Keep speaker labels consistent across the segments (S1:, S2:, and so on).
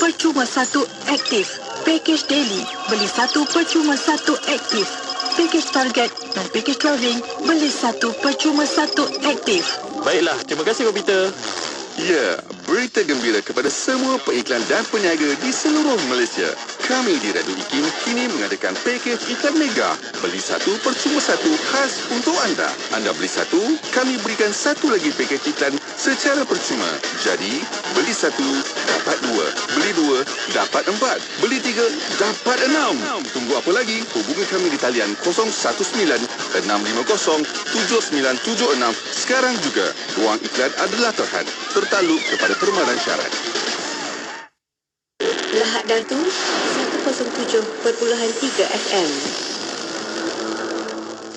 S1: percuma 1 aktif. Pakej daily, beli 1 percuma 1 aktif. Pakej target dan pakej travelling, beli 1 percuma 1 aktif.
S2: Baiklah, terima kasih komputer.
S3: Ya, berita gembira kepada semua pengiklan dan peniaga di seluruh Malaysia. Kami di Radu IKIM kini mengadakan pakej iklan mega. Beli 1 percuma 1 khas untuk anda. Anda beli 1, kami berikan 1 lagi pakej iklan secara percuma. Jadi, beli 1, dapat 2. Beli 2, dapat 4. Beli 3, dapat 6. Tunggu apa lagi? Hubungi kami di talian 019-650-7976 sekarang juga. Ruang iklan adalah terhad, tertaluk kepada permaran syarat.
S4: Lahad Datu 107.3 FM.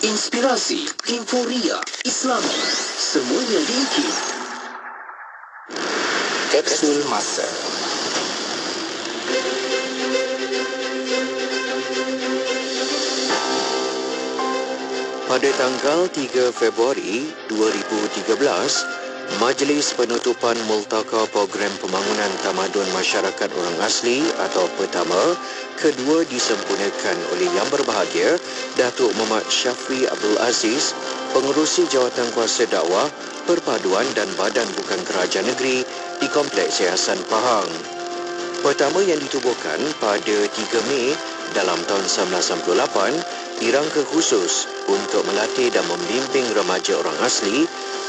S5: Inspirasi, euforia, Islami, semuanya di IKIM. Kapsul Masa.
S6: Pada tanggal 3 Februari 2013, Majlis Penutupan Multaka Program Pembangunan Tamadun Masyarakat Orang Asli atau PETAMA kedua disempurnakan oleh Yang Berbahagia Datuk Muhammad Syafri Abdul Aziz, Pengerusi Jawatan Kuasa Dakwah, Perpaduan dan Badan Bukan Kerajaan Negeri di Kompleks Yayasan Pahang. PETAMA yang ditubuhkan pada 3 Mei dalam tahun 1998 dirangka khusus untuk melatih dan membimbing remaja orang asli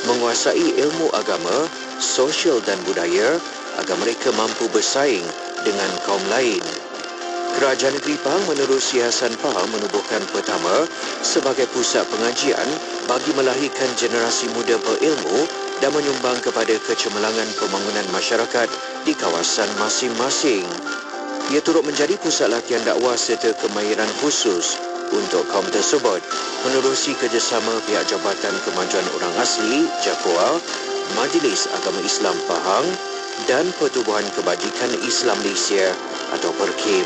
S6: menguasai ilmu agama, sosial dan budaya agar mereka mampu bersaing dengan kaum lain. Kerajaan Negeri Pahang menerusi Yayasan Pahang menubuhkan PETAMA sebagai pusat pengajian bagi melahirkan generasi muda berilmu dan menyumbang kepada kecemerlangan pembangunan masyarakat di kawasan masing-masing. Ia turut menjadi pusat latihan dakwah serta kemahiran khusus untuk kaum tersebut menerusi kerjasama pihak Jabatan Kemajuan Orang Asli JAKOA, Majlis Agama Islam Pahang dan Pertubuhan Kebajikan Islam Malaysia atau PERKIM.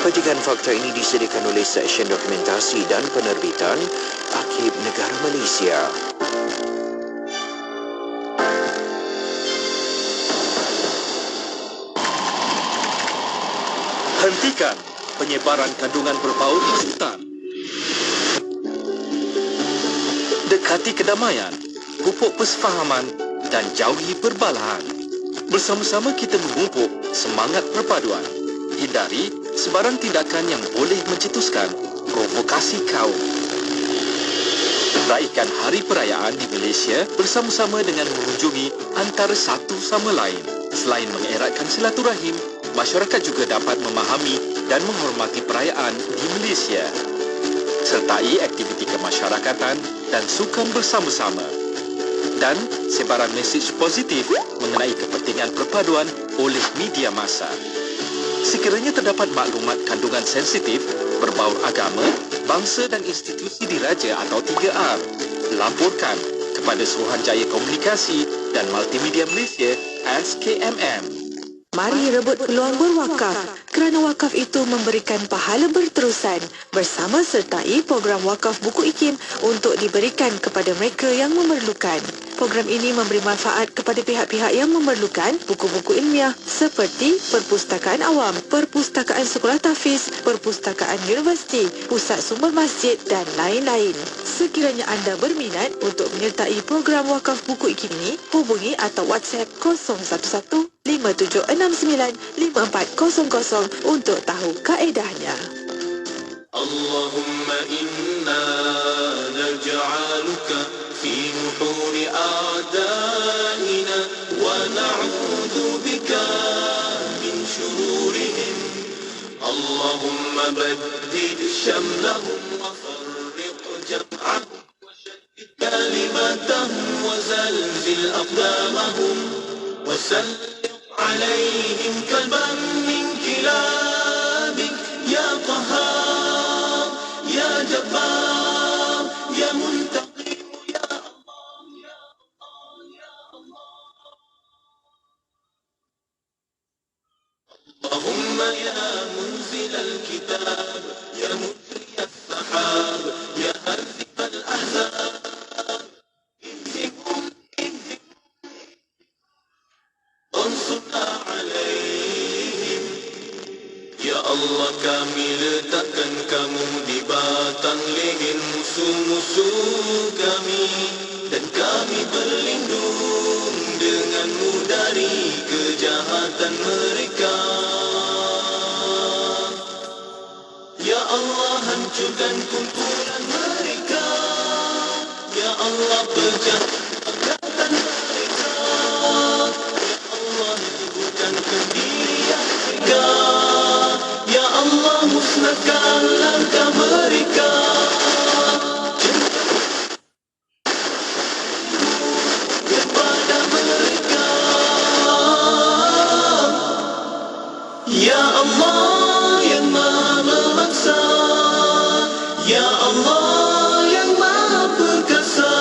S6: Petikan fakta ini disediakan oleh Seksyen Dokumentasi dan Penerbitan Arkib Negara Malaysia.
S7: Hentikan penyebaran kandungan berbau insultan. Dekati kedamaian, pupuk persefahaman dan jauhi perbalahan. Bersama-sama kita memupuk semangat perpaduan. Hindari sebarang tindakan yang boleh mencetuskan provokasi kaum. Raikan hari perayaan di Malaysia bersama-sama dengan mengunjungi antara satu sama lain. Selain mengeratkan silaturahim, masyarakat juga dapat memahami dan menghormati perayaan di Malaysia. Sertai aktiviti kemasyarakatan dan sukan bersama-sama. Dan sebaran mesej positif mengenai kepentingan perpaduan oleh media massa. Sekiranya terdapat maklumat kandungan sensitif, berbaur agama, bangsa dan institusi diraja atau 3R, laporkan kepada Suruhanjaya Komunikasi dan Multimedia Malaysia SKMM.
S1: Mari rebut peluang berwakaf kerana wakaf itu memberikan pahala berterusan bersama sertai program wakaf buku IKIM untuk diberikan kepada mereka yang memerlukan. Program ini memberi manfaat kepada pihak-pihak yang memerlukan buku-buku ilmiah seperti perpustakaan awam, perpustakaan sekolah tahfiz, perpustakaan universiti, pusat sumber masjid dan lain-lain. Sekiranya anda berminat untuk menyertai program wakaf buku IKIM ini, hubungi atau WhatsApp 011-5769-5400 untuk tahu kaedahnya.
S8: Allahumma inna naj'aluka fi nuhuri a'daina wa na'udhu bika min shururihim. Allahumma baddid shamlahum wa farriq jam'ahum wa shaddid kalimatahum wa zalzil aqdamahum wa sallit عليهم كلبا من كلابك يا قهار يا جبار يا منتقم يا الله يا الله يا الله. اللهم يا منزل الكتاب يا مجري السحاب يا هزم الأحزاب انصرنا عليه Allah kami letakkan kamu di batang leher musuh-musuh kami, dan kami berlindung denganmu dari kejahatan mereka. Ya Allah, hancurkan kumpulan mereka. Ya Allah, pecah kekuatan mereka. Ya Allah, bukan pendirian mereka. Ya Allah, musnahkan langkah mereka. Kepada mereka. Ya Allah yang Maha memaksa, Ya Allah yang Maha perkasa,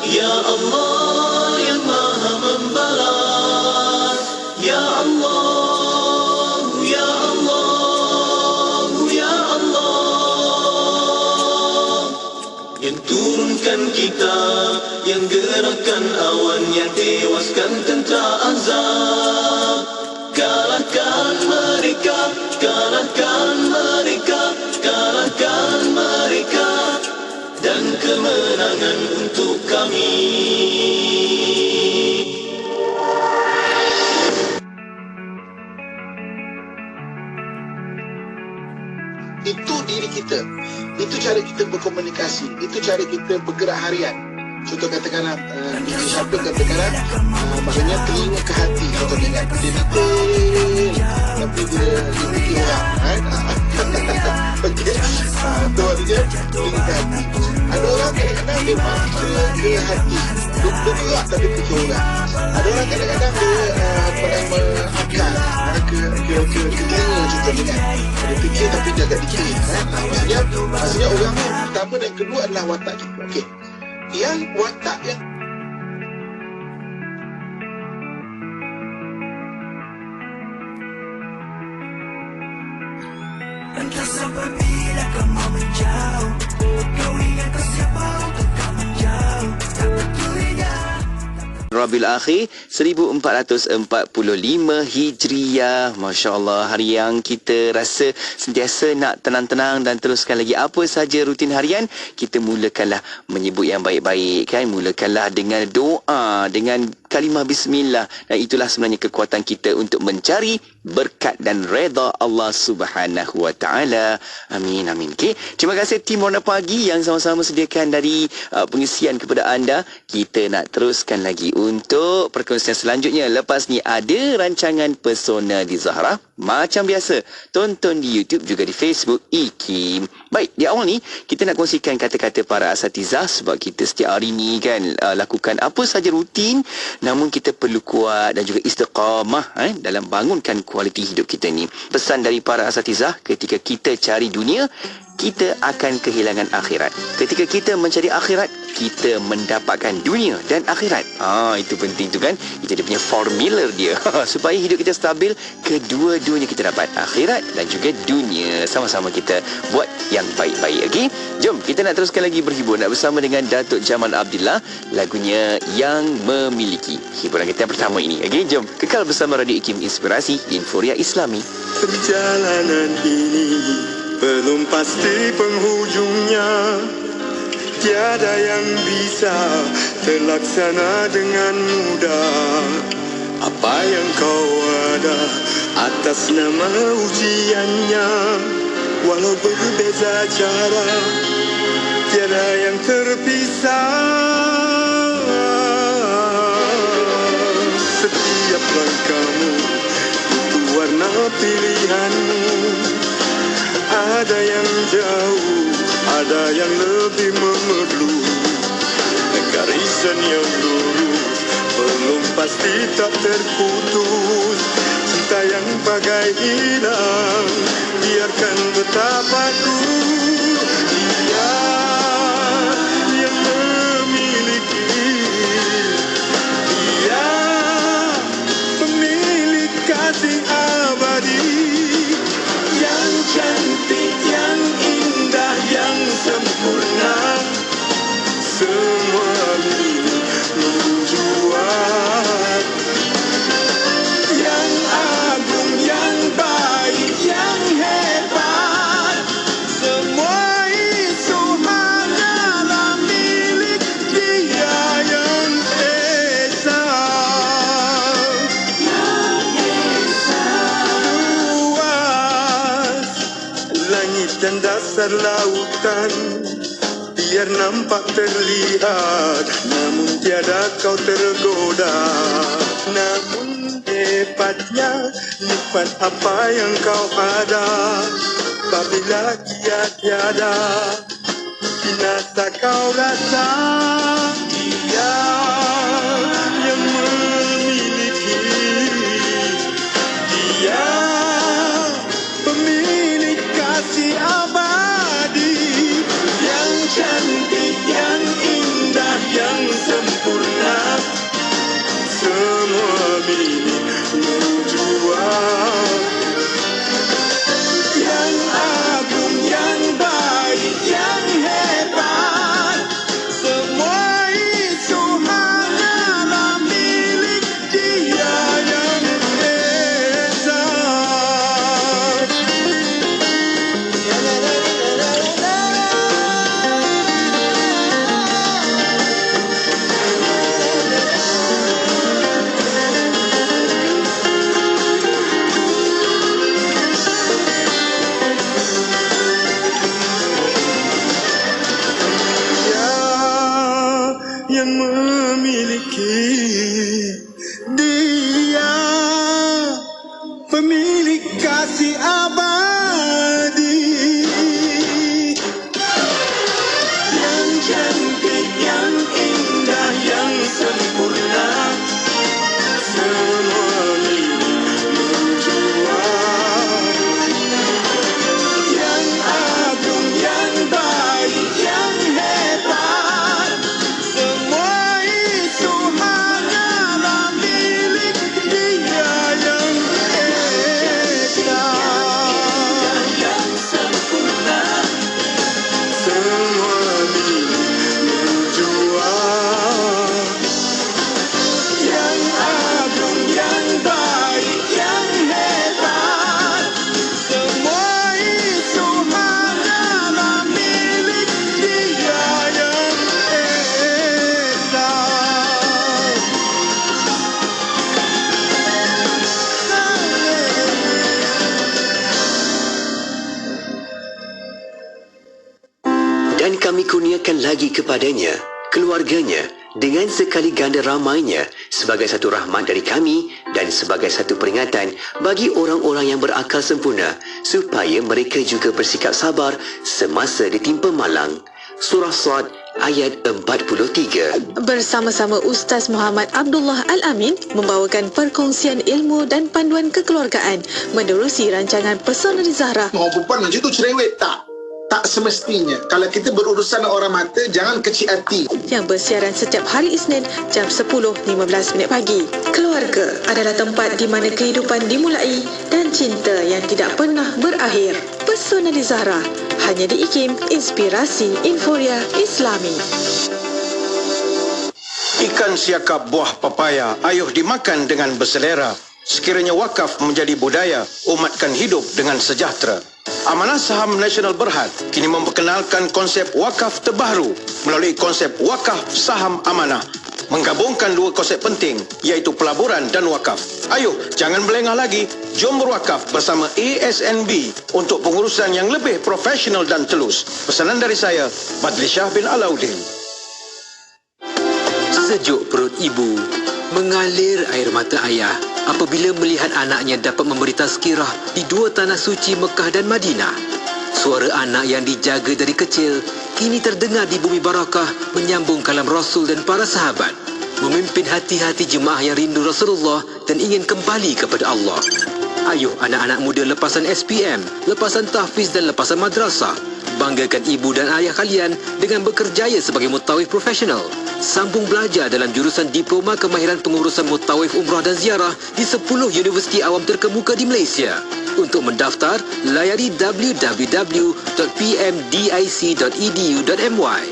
S8: Ya Allah yang Maha membalas, Ya Allah, Ya Allah, Ya Allah, yang turunkan kitab, yang gerakkan awan, yang tewaskan tentera azab. Kalahkan mereka, kalahkan mereka, kalahkan mereka, dan kemenangan untuk kami.
S4: Itu diri kita, itu cara kita berkomunikasi, itu cara kita bergerak harian. Contoh katakanlah, Mr. Syafil katakanlah, maknanya telinga ke hati. Contoh dia detail, tapi dia fikir orang. Okey, tu artinya telinga ke hati. Ada orang kadang-kadang dia mata ke hati, dia bergerak tapi fikir orang. Ada orang kadang-kadang dia akal ke telinga contohnya kan. Dia fikir tapi dia agak dikit. Maksudnya orang ni pertama dan kedua adalah watak kita. Okey. Yang watak yang
S9: entah sampai bila kau mau menjauh, kau ingat kau siapa untuk kau menjauh, tak pedulinya.
S10: Rabiul Akhir 1445 Hijriah. Masya Allah, hari yang kita rasa sentiasa nak tenang-tenang dan teruskan lagi apa saja rutin harian. Kita mulakanlah menyebut yang baik-baik kan. Mulakanlah dengan doa, dengan kalimah bismillah. Dan itulah sebenarnya kekuatan kita untuk mencari berkat dan redha Allah Subhanahu wa taala. Amin amin. Okey, terima kasih tim Warna Pagi yang sama-sama sediakan dari pengisian kepada anda. Kita nak teruskan lagi untuk perkongsian selanjutnya. Lepas ni ada rancangan Pesona di Zahra. Macam biasa, tonton di YouTube juga di Facebook IKIM. Baik, di awal ni kita nak kongsikan kata-kata para asatizah sebab kita setiap hari ni kan lakukan apa saja rutin, namun kita perlu kuat dan juga istiqamah dalam bangunkan kualiti hidup kita ni. Pesan dari para asatizah, ketika kita cari dunia, kita akan kehilangan akhirat. Ketika kita mencari akhirat, kita mendapatkan dunia dan akhirat. Itu penting tu kan. Itu dia punya formula dia. Supaya hidup kita stabil, kedua-duanya kita dapat akhirat dan juga dunia. Sama-sama kita buat yang baik-baik. Okey? Jom kita nak teruskan lagi berhibur nak bersama dengan Datuk Jamal Abdillah, lagunya Yang Memiliki. Hiburan kita yang pertama ini. Okey, jom kekal bersama Radio IKIM Inspirasi Inforia Islami.
S11: Perjalanan ini belum pasti penghujungnya. Tiada yang bisa terlaksana dengan mudah. Apa yang kau ada atas nama ujiannya, walau berbeza cara, tiada yang terpisah. Setiap langkahmu itu warna pilihanmu. Ada yang jauh, ada yang lebih memerlu. Garisan yang lurus belum pasti tak terputus. Cinta yang bagai hilang, biarkan betapaku. Dia yang memiliki, dia pemilik kasih abadi. Yang cantik, yang indah, yang sempurna, semua milik nubuat. Yang agung, yang baik, yang dan dasar lautan. Biar nampak terlihat, namun tiada kau tergoda. Namun hebatnya nikmat apa yang kau ada. Apabila dia tiada, binasa kau rasa. Dia yang memiliki, dia pemilik kasih abadi, yang cantik, yang indah, yang sempurna, semua milik menjua. Yang agung, yang baik, yang hebat, semua itu hanyalah milik Dia yang esa. Yang memiliki, dia pemilik kasih abadi, yang cantik, yang indah, yang sempurna, semua milik menjua. Yang agung, yang baik, yang hebat, semua itu hanyalah milik Dia yang esa. Yang sempurna, semua milik menjua. Yang agung, yang baik, yang hebat, semua itu hanyalah milik Dia yang esa.
S5: Dan kami kurniakan lagi kepadanya, keluarganya, dengan sekali ganda ramainya sebagai satu rahmat dari kami dan sebagai satu peringatan bagi orang-orang yang berakal sempurna supaya mereka juga bersikap sabar semasa ditimpa malang. Surah Sad ayat 43.
S1: Bersama-sama Ustaz Muhammad Abdullah Al-Amin membawakan perkongsian ilmu dan panduan kekeluargaan menerusi rancangan Pesona di Zahra.
S4: Orang perempuan macam tu cerewet tak? Tak semestinya. Kalau kita berurusan dengan orang mata, jangan kecil hati.
S1: Yang bersiaran setiap hari Isnin jam 10.15 pagi. Keluarga adalah tempat di mana kehidupan dimulai dan cinta yang tidak pernah berakhir. Pesona di Zahra, hanya di IKIM, Inspirasi Inforia Islami.
S12: Ikan siakap buah papaya, ayuh dimakan dengan berselera. Sekiranya wakaf menjadi budaya, umatkan hidup dengan sejahtera. Amanah Saham Nasional Berhad kini memperkenalkan konsep wakaf terbaru melalui konsep wakaf saham amanah. Menggabungkan dua konsep penting iaitu pelaburan dan wakaf. Ayuh, jangan melengah lagi. Jom berwakaf bersama ASNB untuk pengurusan yang lebih profesional dan telus. Pesanan dari saya, Badli Shah bin Alauddin.
S5: Sejuk perut ibu, mengalir air mata ayah apabila melihat anaknya dapat memberi tazkirah di dua tanah suci Mekah dan Madinah. Suara anak yang dijaga dari kecil kini terdengar di bumi barakah menyambung kalam Rasul dan para sahabat, memimpin hati-hati jemaah yang rindu Rasulullah dan ingin kembali kepada Allah. Ayuh anak-anak muda lepasan SPM, lepasan tahfiz dan lepasan madrasah, banggakan ibu dan ayah kalian dengan bekerjaya sebagai mutawif profesional. Sambung belajar dalam jurusan Diploma Kemahiran Pengurusan Mutawif Umrah dan Ziarah di 10 universiti awam terkemuka di Malaysia. Untuk mendaftar, layari www.pmdic.edu.my.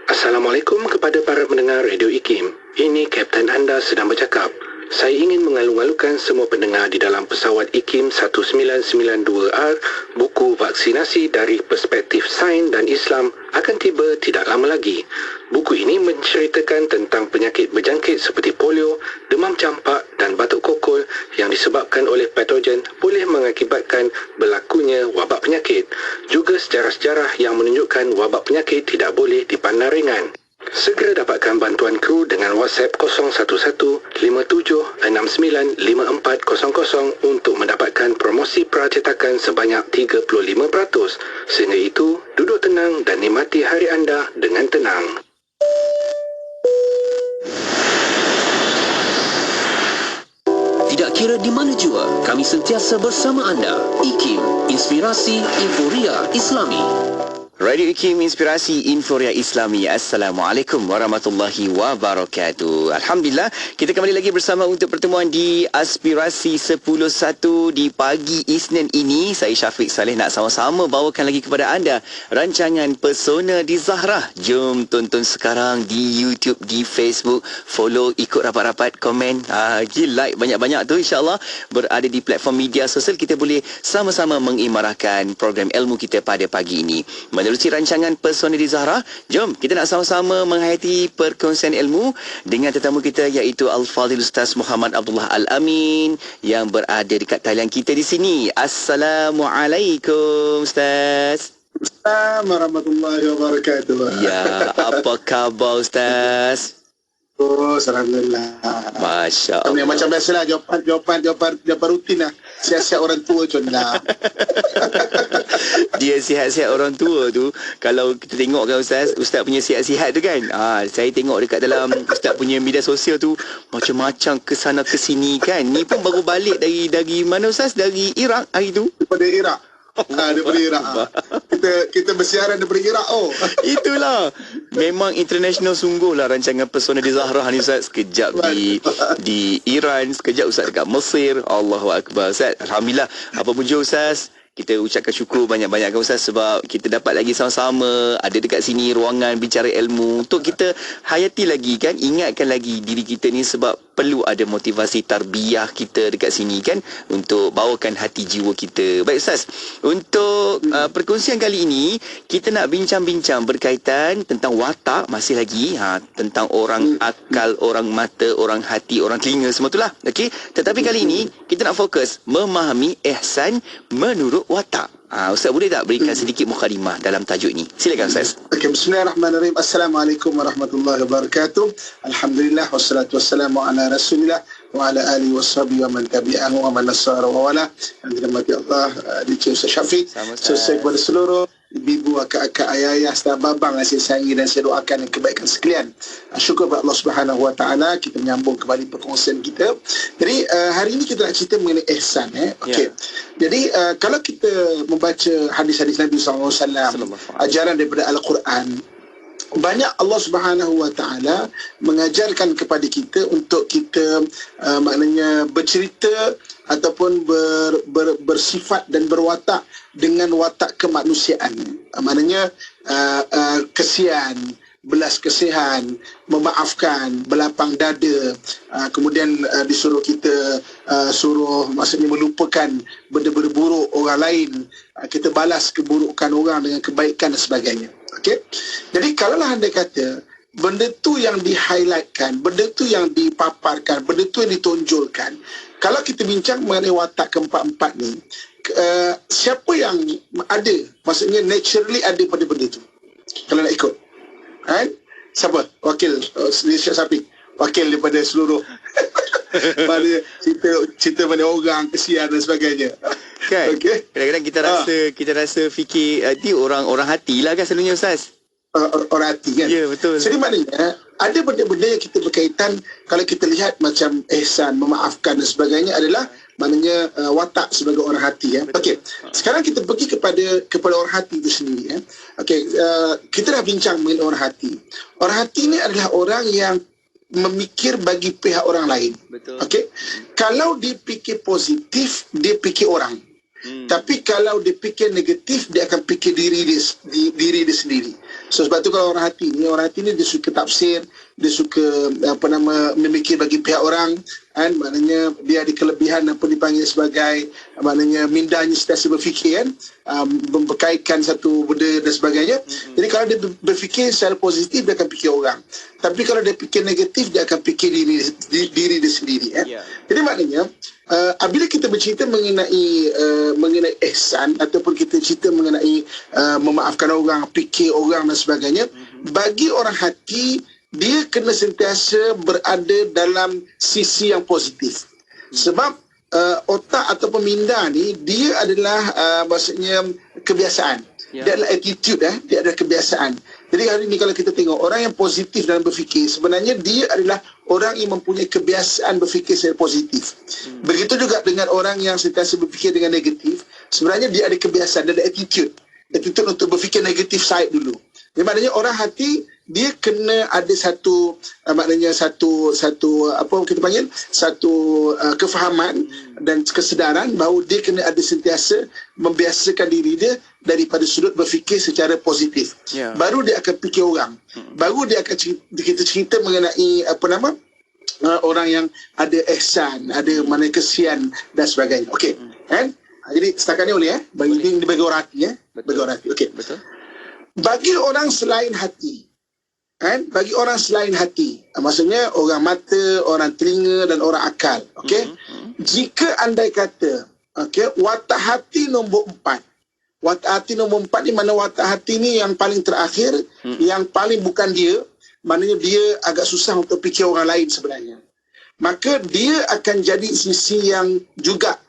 S13: Assalamualaikum kepada para pendengar Radio IKIM. Ini Kapten anda sedang bercakap. Saya ingin mengalu-alukan semua pendengar di dalam pesawat IKIM 1992R, buku vaksinasi dari perspektif sains dan Islam akan tiba tidak lama lagi. Buku ini menceritakan tentang penyakit berjangkit seperti polio, demam campak dan batuk kokol yang disebabkan oleh patogen boleh mengakibatkan berlakunya wabak penyakit. Juga sejarah-sejarah yang menunjukkan wabak penyakit tidak boleh dipandang ringan. Segera dapatkan bantuan kru dengan WhatsApp 011-5769-5400 untuk mendapatkan promosi percetakan sebanyak 35%. Sehingga itu, duduk tenang dan nikmati hari anda dengan tenang.
S5: Tidak kira di mana jua, kami sentiasa bersama anda. IKIM, Inspirasi Inforia Islami.
S10: Radio IKIM Inspirasi Inforia Islami. Assalamualaikum warahmatullahi wabarakatuh. Alhamdulillah, kita kembali lagi bersama untuk pertemuan di Aspirasi 10.1 di pagi Isnin ini. Saya Syafiq Saleh nak sama-sama bawakan lagi kepada anda rancangan Pesona di Zahra. Jom tonton sekarang di YouTube, di Facebook. Follow, ikut rapat-rapat, komen, like banyak-banyak tu, insyaAllah. Berada di platform media sosial, kita boleh sama-sama mengimarahkan program ilmu kita pada pagi ini. Menerusi rancangan Pesona di Zahra, jom kita nak sama-sama menghayati perkongsian ilmu dengan tetamu kita iaitu Al-Fadhil Ustaz Muhammad Abdullah Al-Amin yang berada dekat talian kita di sini. Assalamualaikum Ustaz.
S4: Assalamualaikum warahmatullahi wabarakatuh.
S10: Ya, apa khabar Ustaz?
S4: Oh, alhamdulillah.
S10: Masya Allah.
S4: Macam biasalah, jawapan rutin lah. Siap-siap orang tua macam ni lah.
S10: Dia sihat-sihat orang tua tu, kalau kita tengok kan Ustaz punya sihat-sihat tu kan, saya tengok dekat dalam Ustaz punya media sosial tu macam-macam kesana kesini kan. Ni pun baru balik dari mana Ustaz? Dari Iraq hari tu.
S4: Daripada Iraq. Daripada Iraq. Kita bersiaran daripada Iraq.
S10: Itulah. Memang international sungguh lah rancangan Pesona di Zahra ni Ustaz. Sekejap di Iran, sekejap Ustaz dekat Mesir. Allahu Akbar Ustaz. Alhamdulillah. Apa pun Ustaz, kita ucapkan syukur banyak-banyak kan Ustaz sebab kita dapat lagi sama-sama ada dekat sini ruangan bicara ilmu untuk kita hayati lagi kan, ingatkan lagi diri kita ni sebab perlu ada motivasi tarbiyah kita dekat sini kan untuk bawakan hati jiwa kita. Baik Ustaz, untuk perkongsian kali ini kita nak bincang-bincang berkaitan tentang watak, masih lagi tentang orang akal, orang mata, orang hati, orang telinga, semua itulah. Okey, tetapi kali ini kita nak fokus memahami ihsan menurut watak. Ustaz boleh tak berikan sedikit mukadimah dalam tajuk ini? Silakan Ustaz.
S4: Okay, bismillahirrahmanirrahim. Assalamualaikum warahmatullahi wabarakatuh. Alhamdulillah wassalatu wassalamu ala Rasulillah wa ala alihi washabihi wa man tabi'ahu wa man nasara wa wala. Yang dirahmati Allah, Dicik Ustaz Syafiq. Saya kepada seluruh ibu, akak-akak, ayah-ayah, serta babang yang saya sayangi dan saya doakan yang kebaikan sekalian. Syukur kepada Allah Subhanahu Wa Taala, kita menyambung kembali perkongsian kita. Jadi hari ini kita nak cerita mengenai ihsan. Okey. Jadi kalau kita membaca hadis-hadis Nabi SAW, ajaran daripada Al-Quran, banyak Allah Subhanahu Wa Taala mengajarkan kepada kita untuk kita maknanya bercerita ataupun bersifat dan berwatak dengan watak kemanusiaan. Maknanya kesian, belas kasihan, memaafkan, berlapang dada, kemudian disuruh kita maksudnya melupakan benda-benda buruk orang lain, kita balas keburukan orang dengan kebaikan dan sebagainya. Okey. Jadi kalaulah anda kata benda tu yang di-highlightkan, benda tu yang dipaparkan, benda tu yang ditonjolkan, kalau kita bincang mengenai watak keempat-empat ni, siapa yang ada, maksudnya naturally ada pada benda tu kalau nak ikut kan? Siapa? Wakil Syekh Sapi, wakil daripada seluruh pada cerita pada orang, kesian dan sebagainya
S10: kan.
S4: Okay.
S10: Kadang-kadang kita rasa fikir dia orang hati lah kan selalunya Ustaz.
S4: Orang hati kan.
S10: Ya, betul.
S4: Jadi maknanya ada benda-benda yang kita berkaitan, kalau kita lihat macam ihsan, memaafkan dan sebagainya adalah maknanya watak sebagai orang hati. Okey. Sekarang kita pergi kepada orang hati itu sendiri. Okey, kita dah bincang mengenai orang hati. Orang hati ni adalah orang yang memikir bagi pihak orang lain. Betul. Okey. Kalau dia fikir positif, dia fikir orang. Tapi kalau dia fikir negatif, dia akan fikir diri dia sendiri. So sebab tu kalau orang hati ni dia suka tafsir, dia suka memikir bagi pihak orang, kan, maknanya dia ada kelebihan apa dipanggil sebagai maknanya mindanya sentiasa berfikir, kan, berkaitan satu benda dan sebagainya. Jadi kalau dia berfikir secara positif, dia akan fikir orang. Tapi kalau dia fikir negatif, dia akan fikir diri dia sendiri, kan. Jadi maknanya bila kita bercerita mengenai ihsan ataupun kita cerita mengenai memaafkan orang, fikir orang dan sebagainya, bagi orang hati, dia kena sentiasa berada dalam sisi yang positif. Sebab otak ataupun minda ni, dia adalah maksudnya kebiasaan. Dia adalah attitude, dia adalah kebiasaan. Jadi hari ni kalau kita tengok orang yang positif dalam berfikir, sebenarnya dia adalah orang yang mempunyai kebiasaan berfikir secara positif. Begitu juga dengan orang yang sentiasa berfikir dengan negatif, sebenarnya dia ada kebiasaan, dia ada attitude untuk berfikir negatif side dulu. Jadi maknanya orang hati, dia kena ada satu apa kita panggil, satu kefahaman dan kesedaran bahawa dia kena ada sentiasa membiasakan diri dia daripada sudut berfikir secara positif. Baru dia akan fikir orang. Baru dia akan kita cerita mengenai orang yang ada ihsan, ada mana kesian dan sebagainya. Okey, kan? Jadi setakat ni boleh bagi orang hati, bagi orang hati. Okey. Betul. Bagi orang selain hati, kan? Bagi orang selain hati, maksudnya orang mata, orang telinga dan orang akal. Okey. Jika andai kata, okey, watak hati nombor 4. Watak hati nombor 4 ni mana watak hati ni yang paling terakhir, yang paling bukan dia, maknanya dia agak susah untuk fikir orang lain sebenarnya. Maka dia akan jadi sisi yang juga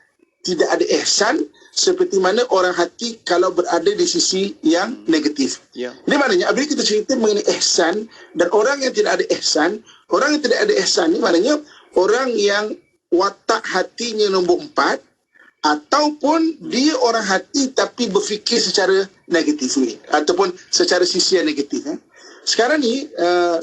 S4: tidak ada ihsan, seperti mana orang hati kalau berada di sisi yang negatif. Ini maknanya apabila kita cerita mengenai ihsan dan orang yang tidak ada ihsan, orang yang tidak ada ihsan ni maknanya orang yang watak hatinya nombor 4, ataupun dia orang hati tapi berfikir secara negatif ataupun secara sisi yang negatif. Sekarang ni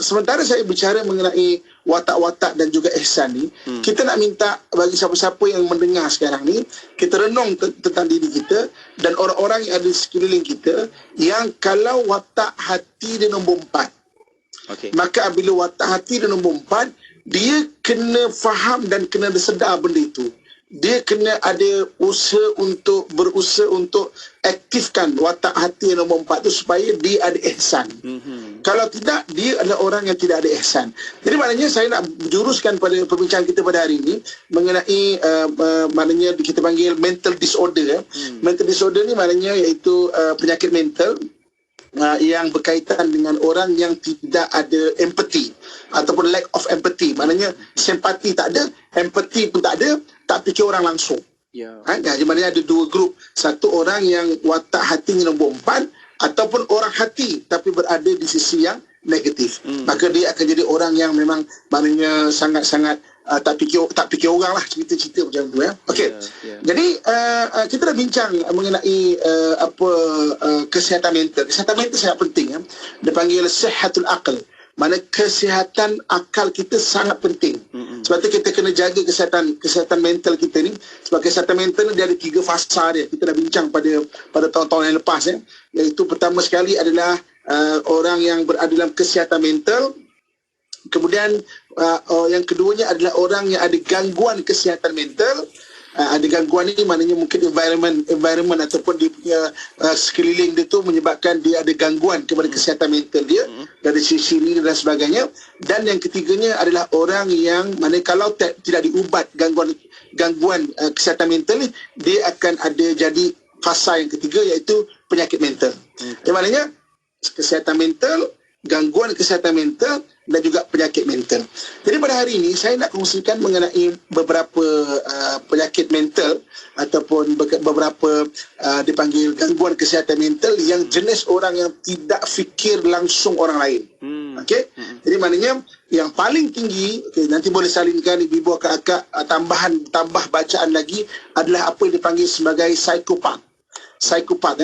S4: sementara saya bicara mengenai watak-watak dan juga ihsan ni, kita nak minta bagi siapa-siapa yang mendengar sekarang ni, kita renung tentang diri kita dan orang-orang yang ada di sekeliling kita, yang kalau watak hati dia nombor 4, maka apabila watak hati dia nombor 4, dia kena faham dan kena sedar benda itu. Dia kena ada berusaha untuk aktifkan watak hati yang nombor 4 tu supaya dia ada ihsan. Kalau tidak, dia adalah orang yang tidak ada ihsan. Jadi maknanya saya nak juruskan pada perbincangan kita pada hari ini mengenai maknanya kita panggil mental disorder. Mental disorder ni maknanya iaitu penyakit mental yang berkaitan dengan orang yang tidak ada empathy ataupun lack of empathy. Maknanya simpati tak ada, empathy pun tak ada, tak fikir orang langsung. Jadi maknanya ada dua grup. Satu orang yang watak hatinya nombor 4, ataupun orang hati tapi berada di sisi yang negatif. Maka dia akan jadi orang yang memang maknanya sangat-sangat tak fikir orang lah, cerita-cerita macam tu. Okey. Jadi kita dah bincang mengenai kesihatan mental. Kesihatan mental sangat penting. Dia panggil sihatul aql. Mana kesihatan akal kita sangat penting. Sebab tu kita kena jaga kesihatan mental kita ni. Sebab kesihatan mental ni dia ada 3 fasa dia. Kita dah bincang pada tahun-tahun yang lepas. Iaitu pertama sekali adalah orang yang berada dalam kesihatan mental. Kemudian yang keduanya adalah orang yang ada gangguan kesihatan mental. Ada gangguan ni maknanya mungkin environment ataupun dia punya sekeliling dia tu menyebabkan dia ada gangguan kepada kesihatan mental dia dari sisi ini dan sebagainya. Dan yang ketiganya adalah orang yang mana kalau tidak diubat gangguan kesihatan mental ni, dia akan ada jadi fasa yang ketiga iaitu penyakit mental. Yang maknanya kesihatan mental, gangguan kesihatan mental dan juga penyakit mental. Jadi pada hari ini saya nak kongsikan mengenai beberapa penyakit mental ataupun beberapa dipanggil gangguan kesihatan mental yang jenis orang yang tidak fikir langsung orang lain. Okey. Jadi maknanya yang paling tinggi, nanti boleh salinkan ibu-ibu akak tambah bacaan lagi, adalah apa yang dipanggil sebagai psikopat. Psikopat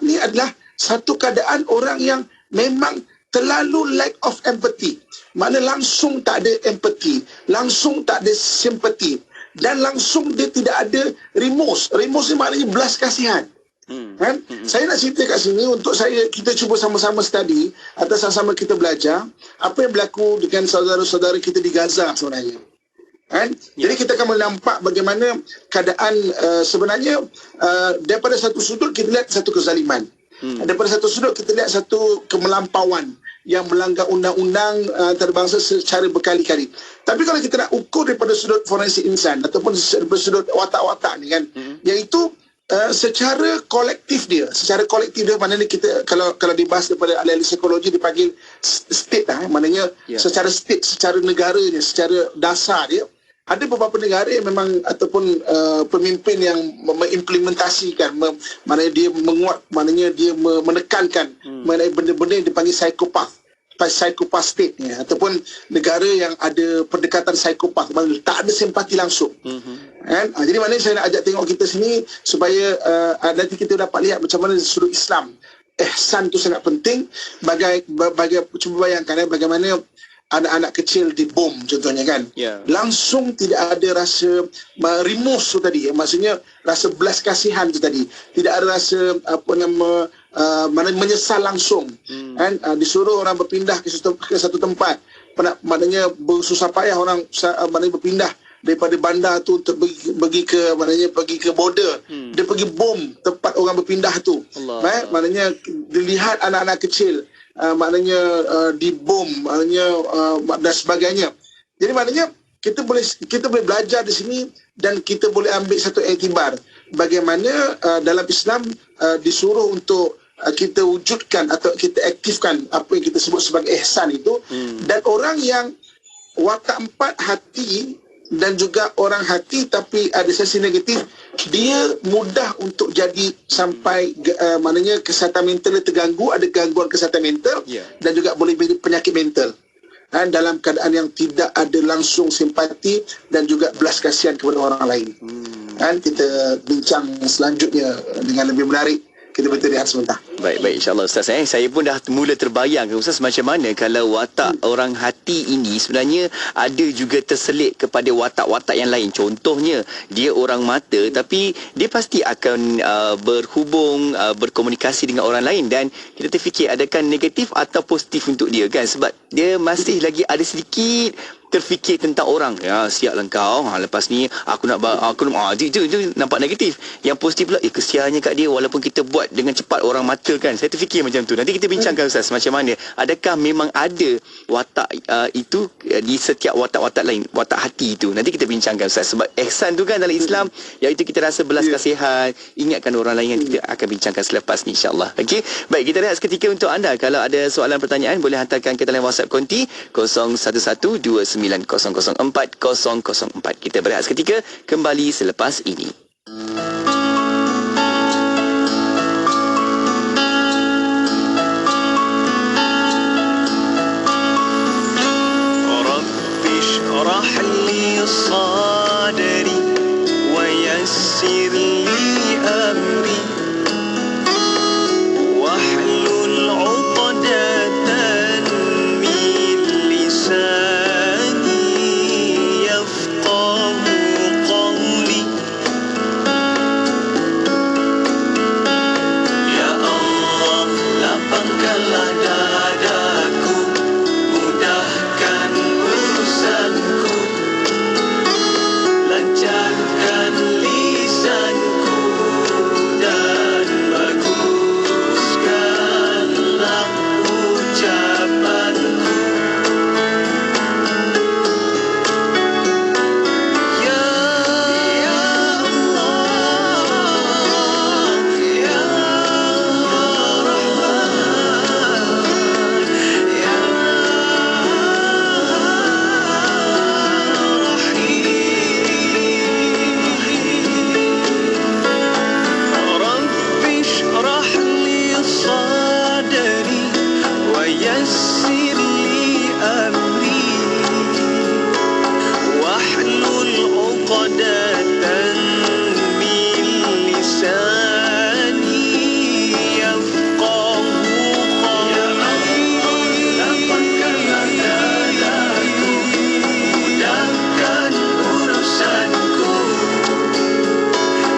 S4: ni adalah satu keadaan orang yang memang terlalu lack of empathy. Mana langsung tak ada empathy, langsung tak ada simpati, dan langsung dia tidak ada remorse. Remorse ni maknanya belas kasihan. Kan? Saya nak cerita kat sini untuk kita cuba sama-sama study atau sama-sama kita belajar apa yang berlaku dengan saudara-saudara kita di Gaza sebenarnya. Kan? Jadi kita akan menampak bagaimana keadaan sebenarnya daripada satu sudut kita lihat satu kezaliman. Daripada satu sudut kita lihat satu kemelampauan yang melanggar undang-undang antarabangsa secara berkali-kali. Tapi kalau kita nak ukur daripada sudut forensik insan ataupun sudut watak-watak ni kan, iaitu secara kolektif dia maknanya kita kalau dibahas daripada ahli-ahli psikologi dipanggil state lah, maknanya secara state, secara negaranya, secara dasar dia ada beberapa negara yang memang ataupun pemimpin yang mengimplementasikan maknanya dia menguat, maknanya dia menekankan mengenai benda-benda yang dipanggil psychopath state ni, ataupun negara yang ada pendekatan psikopat, maknanya tak ada simpati langsung. Kan? Jadi maknanya saya nak ajak tengok kita sini supaya nanti kita dapat lihat macam mana sudut Islam. Ihsan tu sangat penting. Cuba bayangkan bagaimana anak-anak kecil dibom contohnya kan. Langsung tidak ada rasa remorse tu tadi, maksudnya rasa belas kasihan tu tadi. Tidak ada rasa mana menyesal langsung. Kan? Disuruh orang berpindah ke satu tempat. Maknanya bersusah payah orang maknanya berpindah daripada bandar tu untuk pergi ke border. Dia pergi bom tempat orang berpindah tu. Maknanya dilihat anak-anak kecil maknanya dibom, maknanya dan sebagainya. Jadi maknanya kita boleh belajar di sini dan kita boleh ambil satu iktibar bagaimana dalam Islam disuruh untuk kita wujudkan atau kita aktifkan apa yang kita sebut sebagai ihsan itu. Dan orang yang watak empat hati dan juga orang hati tapi ada sisi negatif, dia mudah untuk jadi sampai maknanya kesihatan mental dia terganggu, ada gangguan kesihatan mental dan juga boleh menjadi penyakit mental. Dan dalam keadaan yang tidak ada langsung simpati dan juga belas kasihan kepada orang lain. Dan kita bincang selanjutnya dengan lebih menarik. Kita betul lihat sebentar.
S10: Baik, insyaAllah Ustaz. Saya pun dah mula terbayang Ustaz macam mana kalau watak orang hati ini sebenarnya ada juga terselit kepada watak-watak yang lain. Contohnya dia orang mata tapi dia pasti akan berhubung, berkomunikasi dengan orang lain, dan kita terfikir adakah negatif atau positif untuk dia kan, sebab dia masih lagi ada sedikit terfikir tentang orang. Ya, siaplah kau. Lepas ni aku dia nampak negatif. Yang positif pula, kesiannya kat dia walaupun kita buat dengan cepat orang mata kan. Saya terfikir macam tu. Nanti kita bincangkan Ustaz macam mana. Adakah memang ada watak itu di setiap watak-watak lain, watak hati itu. Nanti kita bincangkan Ustaz. Sebab ihsan tu kan dalam Islam iaitu kita rasa belas kasihan, ingatkan orang lain, yang kita akan bincangkan selepas ni insya-Allah. Okey. Baik, kita rehat seketika untuk anda. Kalau ada soalan pertanyaan boleh hantarkan ke dalam WhatsApp konti 01129004 004. Kita berehat seketika, kembali selepas ini.
S8: Rabbi shrah li sadri wa yassir li amri wahlul 'uqdatan min lisani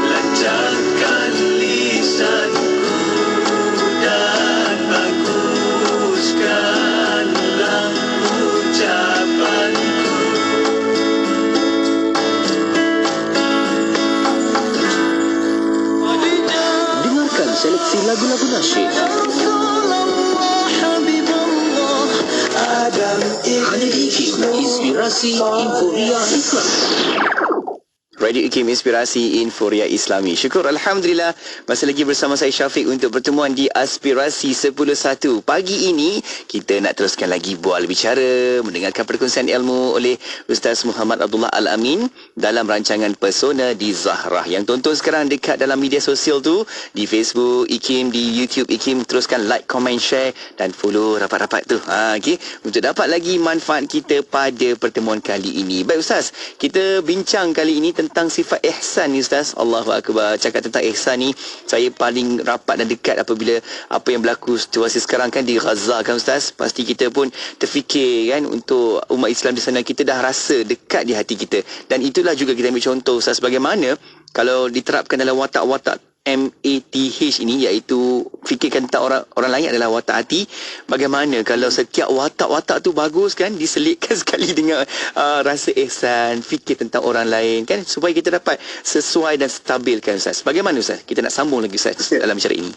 S8: Lancarkan lisan
S6: lagu-lagu nasyid. Hanya di IKIM, Inspirasi Inforia Islam.
S10: Radio IKIM Inspirasi Inforia Islami. Syukur Alhamdulillah masih lagi bersama saya Syafiq untuk pertemuan di Aspirasi 10.1. Pagi ini kita nak teruskan lagi bual bicara, mendengarkan perkongsian ilmu oleh Ustaz Muhammad Abdullah Al-Amin dalam rancangan Persona di Zahrah. Yang tonton sekarang dekat dalam media sosial tu, di Facebook IKIM, di YouTube IKIM, teruskan like, comment, share dan follow rapat-rapat tu. Okey, untuk dapat lagi manfaat kita pada pertemuan kali ini. Baik Ustaz, kita bincang kali ini tentang sifat ihsan ni Ustaz. Allahu Akbar. Cakap tentang ihsan ni, saya paling rapat dan dekat apabila apa yang berlaku situasi sekarang kan di Gaza kan Ustaz. Pasti kita pun terfikir kan, untuk umat Islam di sana kita dah rasa dekat di hati kita. Dan itulah juga kita ambil contoh Ustaz, bagaimana kalau diterapkan dalam watak-watak MATH ini, iaitu fikirkan tentang orang lain adalah watak hati. Bagaimana kalau setiap watak-watak tu bagus kan, diselitkan sekali dengan rasa ihsan, fikir tentang orang lain kan, supaya kita dapat sesuai dan stabil kan Ustaz. Bagaimana Ustaz? Kita nak sambung lagi Ustaz dalam bicara ini.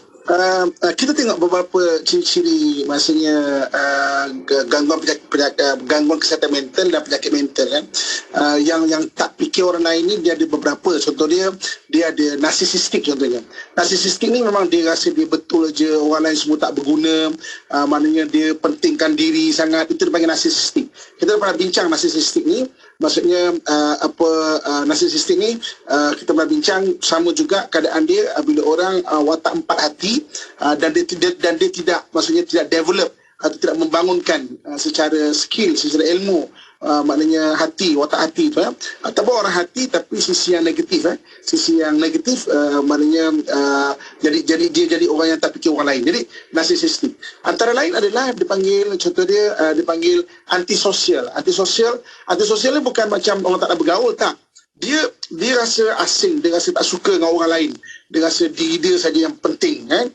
S4: Kita tengok beberapa ciri-ciri maksudnya gangguan kesihatan mental dan penyakit mental kan. Yang tak fikir orang lain ni dia ada beberapa. Contoh dia ada narsisistik contohnya. Narsisistik ni memang dia rasa dia betul je, orang lain semua tak berguna, maknanya dia pentingkan diri sangat. Itu dipanggil narsisistik. Kita pernah bincang narsisistik ni. Maksudnya narsisistik ni kita pernah bincang, sama juga keadaan dia bila orang watak empat hati dan dia tidak, maksudnya tidak develop atau tidak membangunkan secara skill, secara ilmu, maknanya hati, watak hati tu ataupun orang hati tapi sisi yang negatif sisi yang negatif, maknanya jadi dia jadi orang yang tak fikir orang lain. Jadi narsisistik antara lain adalah dipanggil, contoh dia dipanggil antisosial. Antisosial ni bukan macam orang tak nak bergaul, tak. Dia rasa asing, dia rasa tak suka dengan orang lain, dia rasa diri dia saja yang penting kan.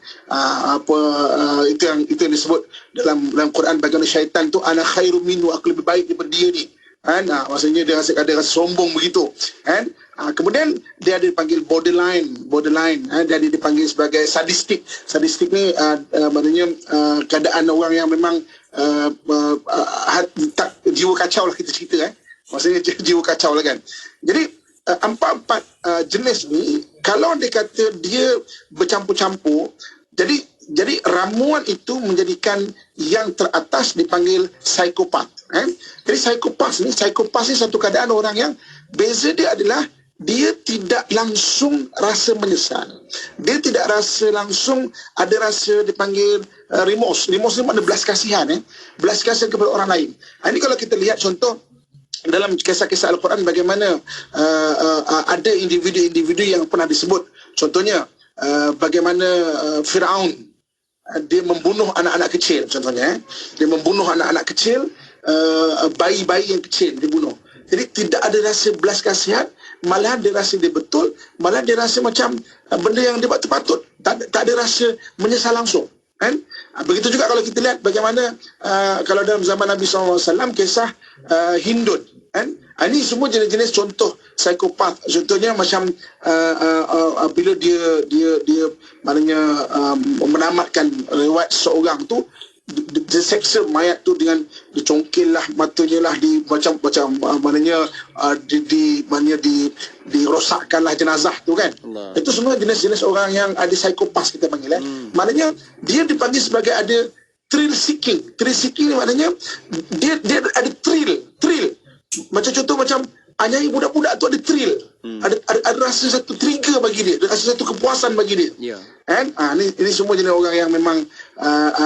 S4: Itu yang disebut dalam Quran, bagaimana syaitan tu ana khairum minhu, aku lebih baik daripada dia ni kan. Maksudnya dia rasa sombong begitu kan. Kemudian dia ada dipanggil borderline dia ada dipanggil sebagai sadistik ni maknanya keadaan orang yang memang jiwa kacau lah, kita cerita maksudnya jiwa kacau lah kan. Jadi empat jenis ni kalau dia kata dia bercampur-campur, jadi ramuan itu menjadikan yang teratas dipanggil psikopat Jadi psikopat ni satu keadaan orang yang beza dia adalah dia tidak langsung rasa menyesal, dia tidak rasa langsung ada rasa dipanggil remorse ni makna belas kasihan belas kasihan kepada orang lain. Ini kalau kita lihat contoh dalam kisah-kisah Al-Quran, bagaimana ada individu-individu yang pernah disebut. Contohnya bagaimana Firaun dia membunuh anak-anak kecil, contohnya dia membunuh anak-anak kecil, bayi-bayi yang kecil dibunuh. Jadi tidak ada rasa belas kasihan, malah dia rasa dia betul, malah dia rasa macam benda yang dia buat tu patut, tak ada rasa menyesal langsung kan. Begitu juga kalau kita lihat bagaimana kalau dalam zaman Nabi SAW, kisah Hindun kan. Ini semua jenis-jenis contoh psikopat. Contohnya macam bila dia maknanya menamatkan riwayat seorang tu, dia seksa mayat tu dengan dicongkil lah matanya lah, di macam maknanya dirosakkan lah jenazah tu kan. Allah. Itu semua jenis-jenis orang yang ada psikopas kita panggil Maknanya dia dipanggil sebagai ada thrill seeking. Thrill seeking ni maknanya dia ada thrill. Macam contoh macam anyai budak-budak tu ada thrill. Ada rasa satu trigger bagi dia, ada rasa satu kepuasan bagi dia. Kan? Ini semua jenis orang yang memang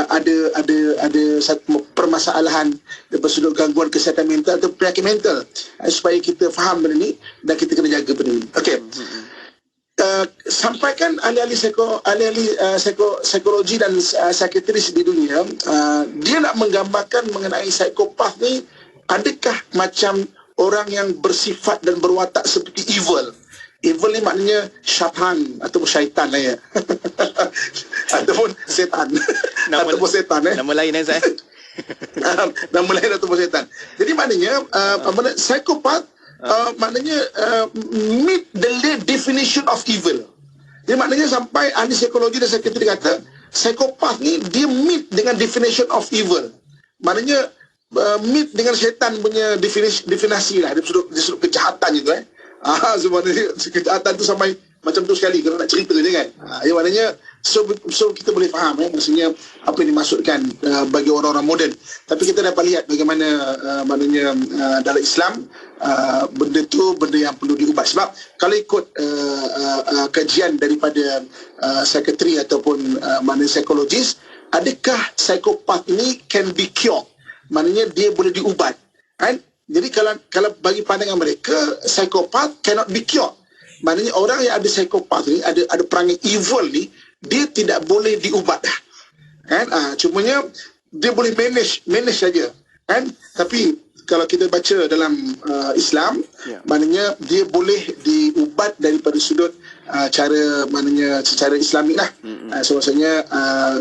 S4: ada satu permasalahan daripada sudut gangguan kesihatan mental atau penyakit mental. Supaya kita faham benda ni dan kita kena jaga benda ni. Okey. Sampaikan ahli-ahli psikologi dan psikiatris di dunia, dia nak menggambarkan mengenai psikopat ni, adakah macam orang yang bersifat dan berwatak seperti evil. Evil ni maknanya syaitan ataupun syaitan lah ya. Ataupun setan. Ataupun setan
S10: Nama lain Zai.
S4: Nama lain ataupun setan. Jadi maknanya psikopat maknanya meet the definition of evil. Jadi maknanya sampai ahli psikologi dan psikiatri kata psikopat ni dia meet dengan definition of evil. Maknanya meet dengan syaitan punya definisi lah. Dia disebut kejahatan itu sebenarnya kejahatan tu sampai macam tu sekali kalau nak cerita je kan. Yang maknanya so kita boleh faham maksudnya apa yang dimaksudkan bagi orang-orang moden. Tapi kita dapat lihat bagaimana maknanya dalam Islam benda tu benda yang perlu diubat. Sebab kalau ikut kajian daripada psikiatri ataupun maknanya psikologis, adakah psikopat ini can be cured? Maknanya dia boleh diubat kan? Jadi kalau bagi pandangan mereka, psikopat cannot be cured. Maknanya orang yang ada psikopat ni, ada perangai evil ni, dia tidak boleh diubat dah kan. Cumanya dia boleh manage saja kan. Tapi kalau kita baca dalam Islam, maknanya dia boleh diubat daripada sudut cara maknanya secara Islamik lah. So maksudnya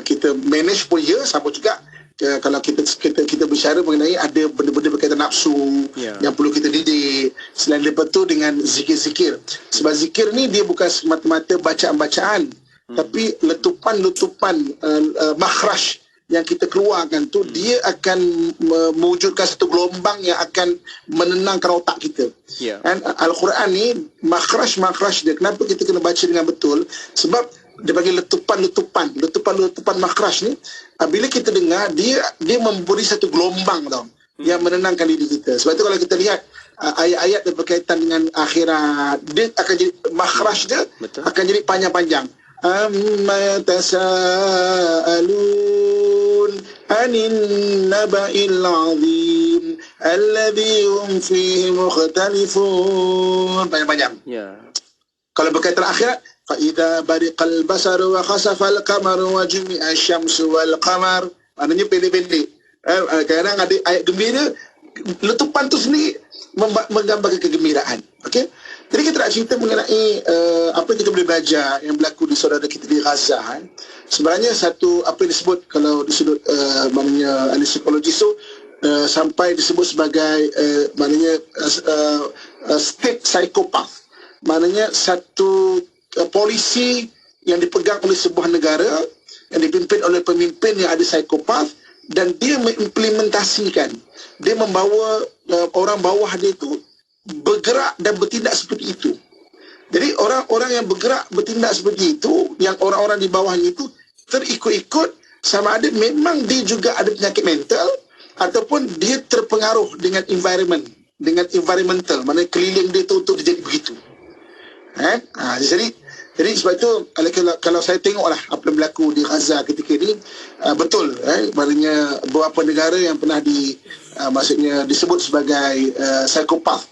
S4: kita manage pun ya, sama juga kalau kita bicara mengenai ada benda-benda berkaitan nafsu yang perlu kita didik. Selain daripada tu dengan zikir-zikir. Sebab zikir ni dia bukan semata-mata bacaan-bacaan, tapi letupan-letupan makhraj yang kita keluarkan tu, dia akan mewujudkan satu gelombang yang akan menenangkan otak kita. And Al-Quran ni makhraj dia, kenapa kita kena baca dengan betul? Sebab dia bagi letupan makhraj ni, bila kita dengar dia memberi satu gelombang tau, yang menenangkan diri kita. Sebab tu kalau kita lihat ayat-ayat yang berkaitan dengan akhirat, dia akan jadi makhraj dia akan jadi panjang-panjang. Amma tasa'alun anin naba'il azim alladhi hum fihi mukhtalifun, panjang-panjang. Kalau berkaitan akhirat, فَإِذَا بَرِقَ الْبَصَرُ وَخَسَفَ الْقَمَرُ وَجُمِعَ الشَّمْسُ وَالْقَمَرُ. Maknanya pendek-pendek. Kadang-kadang ada ayat gembira, letupan tu sendiri menggambarkan kegembiraan. Okey. Jadi kita nak cerita mengenai apa yang kita boleh belajar yang berlaku di saudara kita di Gaza. Sebenarnya satu apa yang disebut kalau disebut maknanya ahli psikologi sampai disebut sebagai maknanya state psychopath. Maknanya satu polisi yang dipegang oleh sebuah negara yang dipimpin oleh pemimpin yang ada psikopat, dan dia mengimplementasikan, dia membawa orang bawah dia itu bergerak dan bertindak seperti itu. Jadi orang-orang yang bergerak bertindak seperti itu, yang orang-orang di bawahnya itu terikut-ikut, sama ada memang dia juga ada penyakit mental ataupun dia terpengaruh dengan environmental, maknanya keliling dia itu untuk dia jadi begitu. Jadi sebab itu kalau saya tengoklah apa yang berlaku di Gaza ketika ini, betul maknanya beberapa negara yang pernah maksudnya disebut sebagai psychopath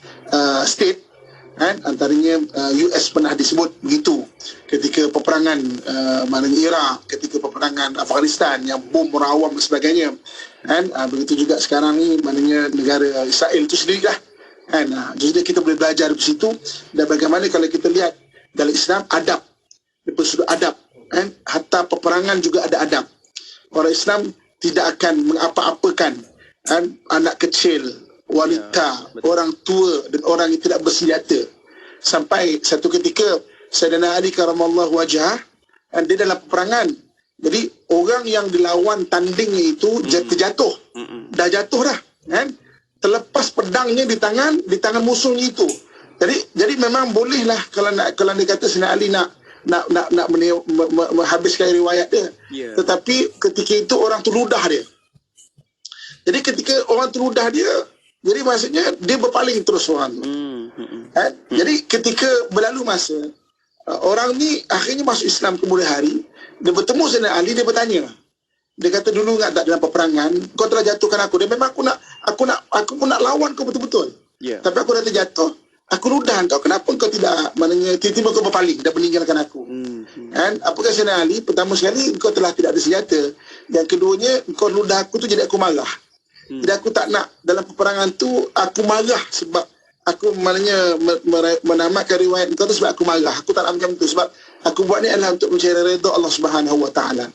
S4: state, antaranya US pernah disebut begitu ketika peperangan maknanya Iraq, ketika peperangan Afghanistan yang bom merawam dan sebagainya, begitu juga sekarang ni maknanya negara Israel itu sendirilah. Jadi kita boleh belajar dari situ. Dan bagaimana kalau kita lihat dalam Islam, adab, daripada sudut adab, hatta peperangan juga ada adab. Orang Islam tidak akan mengapa-apakan anak kecil, wanita, orang tua dan orang yang tidak bersenjata. Sampai satu ketika Sayyidina Ali karamallahu wajhah, dia dalam peperangan, jadi orang yang dilawan tandingnya itu terjatuh, dah jatuh dah, terlepas pedangnya di tangan musuhnya itu. Jadi memang bolehlah kalau dia kata Sayyidina Ali nak menghabiskan riwayat dia. Tetapi ketika itu orang tu ludah dia. Jadi ketika orang tu ludah dia, jadi maksudnya dia berpaling terus orang tu. Jadi ketika berlalu masa, orang ni akhirnya masuk Islam kemudian hari, dia bertemu Sayyidina Ali, dia bertanya. Dia kata, dulu ingat tak dalam peperangan kau telah jatuhkan aku, dan memang aku pun nak lawan kau betul-betul. Tapi aku dah terjatuh, aku ludah kau, kenapa kau tidak, maknanya tiba-tiba kau berpaling dan meninggalkan aku. Apakah Sayyidina Ali? Pertama sekali, kau telah tidak ada senjata. Yang keduanya, kau ludah aku tu jadi aku marah. Jadi aku tak nak dalam peperangan tu aku marah, sebab aku maknanya menamatkan riwayat kau tu sebab aku marah. Aku tak nak macam tu, sebab aku buat ni adalah untuk mencari redha Allah Subhanahu Wa Taala.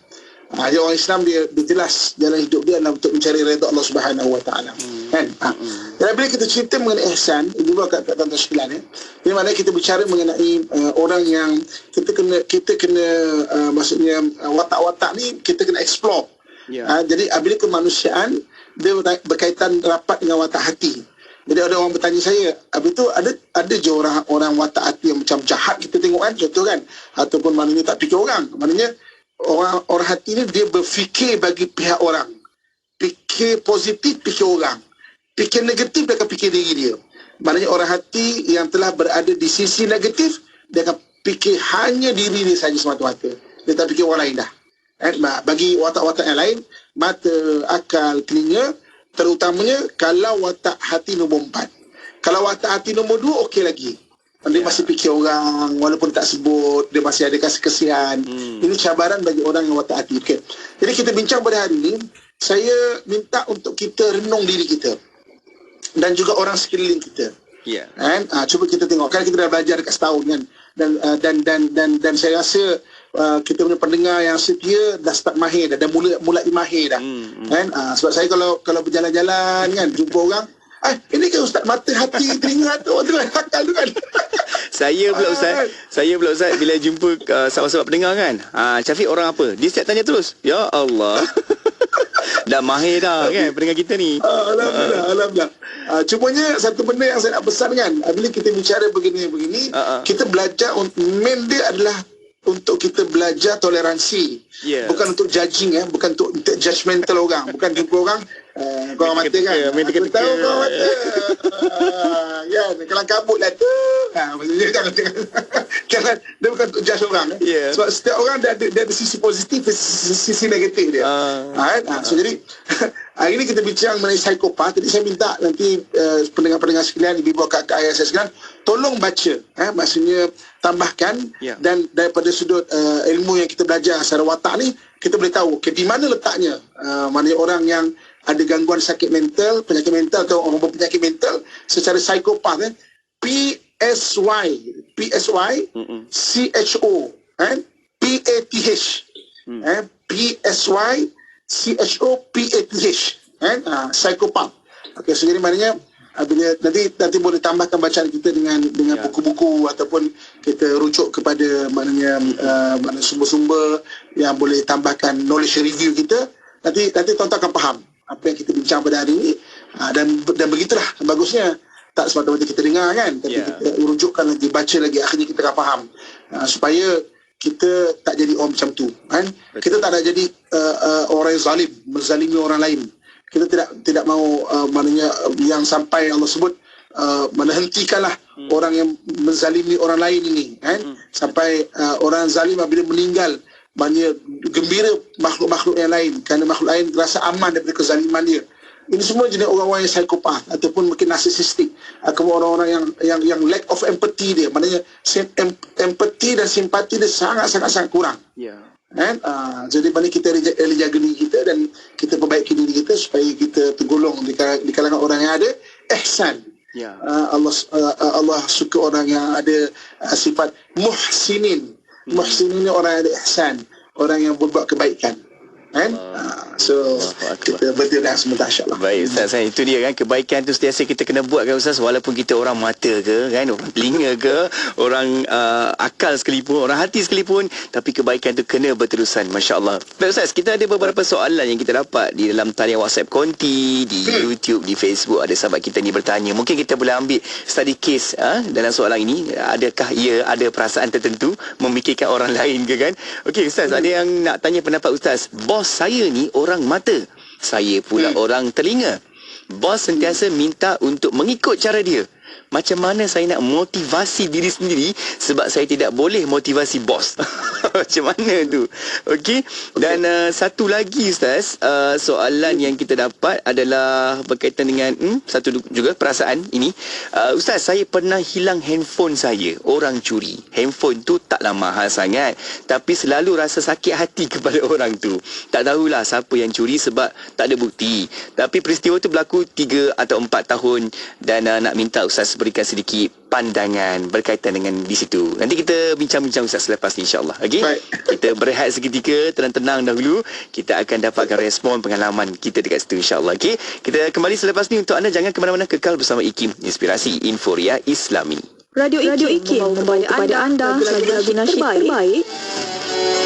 S4: Jadi orang Islam dia jelas jalan hidup dia adalah untuk mencari redha Allah Subhanahu Wa Taala. Kan? Dan bila kita cerita mengenai ihsan, ibu bapa tuan-tuan sekalian, di mana kita bicara mengenai orang yang kita kena maksudnya watak-watak ni kita kena explore. Jadi bila kemanusiaan dia berkaitan rapat dengan watak hati. Jadi ada orang bertanya saya, habis tu ada je orang watak hati yang macam jahat kita tengok kan, contoh kan, ataupun maknanya tak fikir orang. Maknanya orang hati ni dia berfikir bagi pihak orang, fikir positif fikir orang, fikir negatif dia akan fikir diri dia. Maknanya orang hati yang telah berada di sisi negatif, dia akan fikir hanya diri dia saja semata-mata, dia tak fikir orang lain dah. Bagi watak-watak yang lain, mata, akal, telinga, terutamanya kalau watak hati nombor 4. Kalau watak hati nombor 2 okey lagi, dia masih fikir orang, walaupun tak sebut, dia masih ada kasih kesian. Ini cabaran bagi orang yang watak hati. Okay. Jadi kita bincang pada hari ini, saya minta untuk kita renung diri kita dan juga orang sekeliling kita. Cuba kita tengok, kan kita dah belajar dekat setahun kan, dan saya rasa kita punya pendengar yang setia dah start mahir dah mulai mahir dah. Sebab saya kalau berjalan-jalan kan, jumpa orang, ini kan Ustaz mata hati telinga tu kan, akal tu kan.
S10: Saya pula Ustaz bila jumpa sahabat-sahabat pendengar kan, Syafiq orang apa? Dia siap tanya terus. Ya Allah. Dah mahir dah kan pendengar kita ni.
S4: Alhamdulillah. Cumanya satu benda yang saya nak pesan kan, bila kita bicara begini, kita belajar, main dia adalah untuk kita belajar toleransi. Bukan untuk judging, bukan untuk judgmental orang. Bukan jumpa orang, kau orang mata kan, aku tahu kau orang mata. Kalau kabut lah tu. Maksudnya jangan, dia bukan untuk judge orang. Sebab setiap orang dia ada sisi positif, sisi negatif dia. So jadi hari ini kita bincang mengenai psikopat. Jadi saya minta nanti pendengar-pendengar sekalian, ibu kakak ayah saya sekalian, tolong baca, maksudnya tambahkan, dan daripada sudut ilmu yang kita belajar secara watak ni, kita boleh tahu di mana letaknya maknanya orang yang ada gangguan sakit mental, penyakit mental atau orang berpenyakit mental secara psikopat, PSY CHO PATH PSY CHO PATH psikopat. Okey, so jadi maknanya bila nanti boleh tambahkan bacaan kita dengan buku-buku ataupun kita rujuk kepada maknanya sumber-sumber yang boleh tambahkan knowledge review kita. Nanti tuan-tuan akan faham apa yang kita bincang pada hari ini, dan begitulah bagusnya, tak semata-mata kita dengar kan, tapi kita rujukkan lagi, baca lagi, akhirnya kita akan faham, supaya kita tak jadi orang macam tu kan. Kita tak nak jadi orang yang zalim, menzalimi orang lain. Kita tidak mahu maknanya yang sampai Allah sebut hentikanlah orang yang menzalimi orang lain ini kan, sampai orang zalim bila meninggal, maknanya gembira makhluk-makhluk yang lain kerana makhluk lain rasa aman daripada kezaliman dia. Ini semua jenis orang-orang yang psikopat ataupun mungkin narsisistik, ataupun orang-orang yang lack of empathy dia, maknanya empathy dan simpati dia sangat kurang. Jadi mana kita jaga diri kita dan kita perbaiki diri kita supaya kita tergolong di kalangan orang yang ada ihsan. Allah suka orang yang ada sifat muhsinin. Muhsinin ni orang yang ada ihsan, orang yang berbuat kebaikan. So kita bertindak sebentar insyaAllah.
S10: Baik Ustaz, itu dia kan, kebaikan tu sentiasa kita kena buat kan Ustaz, walaupun kita orang mata ke kan, orang telinga ke, orang akal sekalipun, orang hati sekalipun, tapi kebaikan tu kena berterusan. Masya Allah. Baik Ustaz, kita ada beberapa soalan yang kita dapat di dalam talian WhatsApp konti, di YouTube, di Facebook. Ada sahabat kita ni bertanya, mungkin kita boleh ambil study case dalam soalan ini. Adakah ia ada perasaan tertentu memikirkan orang lain ke kan? Okey Ustaz, ada yang nak tanya pendapat Ustaz. Bos saya ni orang mata, saya pula orang telinga. Bos sentiasa minta untuk mengikut cara dia. Macam mana saya nak motivasi diri sendiri sebab saya tidak boleh motivasi bos? Macam mana tu? Okey. Dan satu lagi Ustaz, soalan yang kita dapat adalah berkaitan dengan satu juga perasaan ini. Ustaz, saya pernah hilang handphone saya. Orang curi. Handphone tu taklah mahal sangat, tapi selalu rasa sakit hati kepada orang tu. Tak tahulah siapa yang curi sebab tak ada bukti. Tapi peristiwa tu berlaku 3 atau 4 tahun dan nak minta Ustaz Ustaz berikan sedikit pandangan berkaitan dengan di situ. Nanti kita bincang-bincang Ustaz selepas ni insya-Allah. Okey. Kita berehat seketika, tenang-tenang dahulu. Kita akan dapatkan respon pengalaman kita dekat situ insya-Allah. Okey. Kita kembali selepas ni. Untuk anda jangan ke mana-mana, kekal bersama IKIM Inspirasi Inforia Islami.
S1: Radio IKIM membawa kepada anda lagu-lagu nasyid terbaik.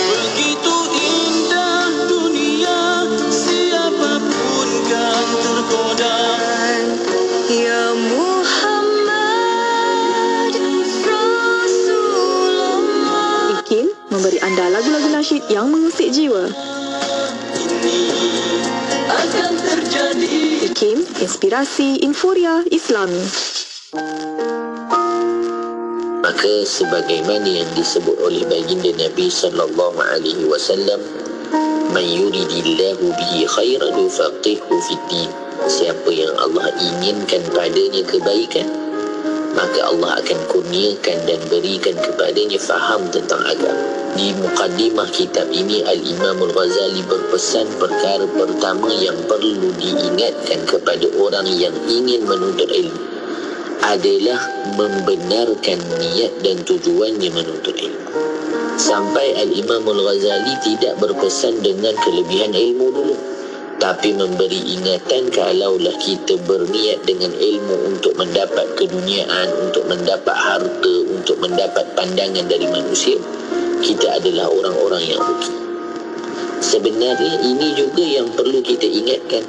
S8: Begitu indah dunia, siapapun kan tergoda.
S1: Ya Muhammad Rasulullah. IKIM memberi anda lagu-lagu nasyid yang mengusik jiwa.
S8: Ini akan terjadi.
S1: IKIM Inspirasi Inforia Islami.
S14: Maka sebagaimana yang disebut oleh baginda Nabi sallallahu alaihi wasallam, "Man yuridillahu bihi khairan yufaqihu fid-din." Siapa yang Allah inginkan padanya kebaikan, maka Allah akan kurniakan dan berikan kepadanya faham tentang agama. Di mukadimah kitab ini, Al-Imam Al-Ghazali berpesan perkara pertama yang perlu diingatkan kepada orang yang ingin menuntut ilmu adalah membenarkan niat dan tujuannya menuntut ilmu. Sampai Al-Imam Al-Ghazali tidak berpesan dengan kelebihan ilmu dulu, tapi memberi ingatan kalaulah kita berniat dengan ilmu untuk mendapat keduniaan, untuk mendapat harta, untuk mendapat pandangan dari manusia, kita adalah orang-orang yang rugi. Sebenarnya ini juga yang perlu kita ingatkan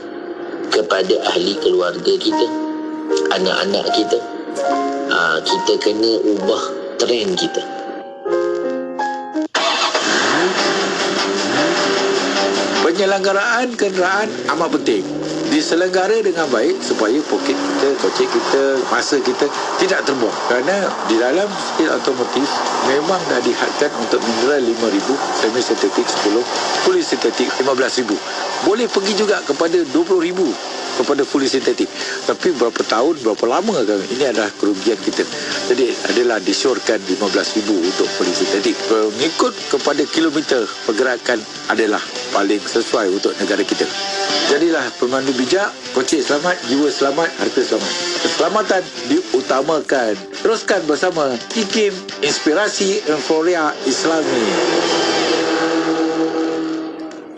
S14: kepada ahli keluarga kita, anak-anak kita. Kita kena ubah trend kita.
S15: Penyelenggaraan kenderaan amat penting. Diselenggara dengan baik supaya poket kita, kocek kita, masa kita tidak terbuang. Kerana di dalam skill otomotif memang dah dihadkan untuk mineral 5,000, semi sintetik 10, fully sintetik 15,000. Boleh pergi juga kepada 20,000 kepada fully sintetik. Tapi berapa tahun, berapa lama kan? Ini adalah kerugian kita. Jadi adalah disyorkan 15,000 untuk fully sintetik. Mengikut kepada kilometer pergerakan adalah paling sesuai untuk negara kita. Jadilah pemandu bijak, kocek selamat, jiwa selamat, harta selamat. Keselamatan diutamakan. Teruskan bersama IKIM Inspirasi Inforia Islami.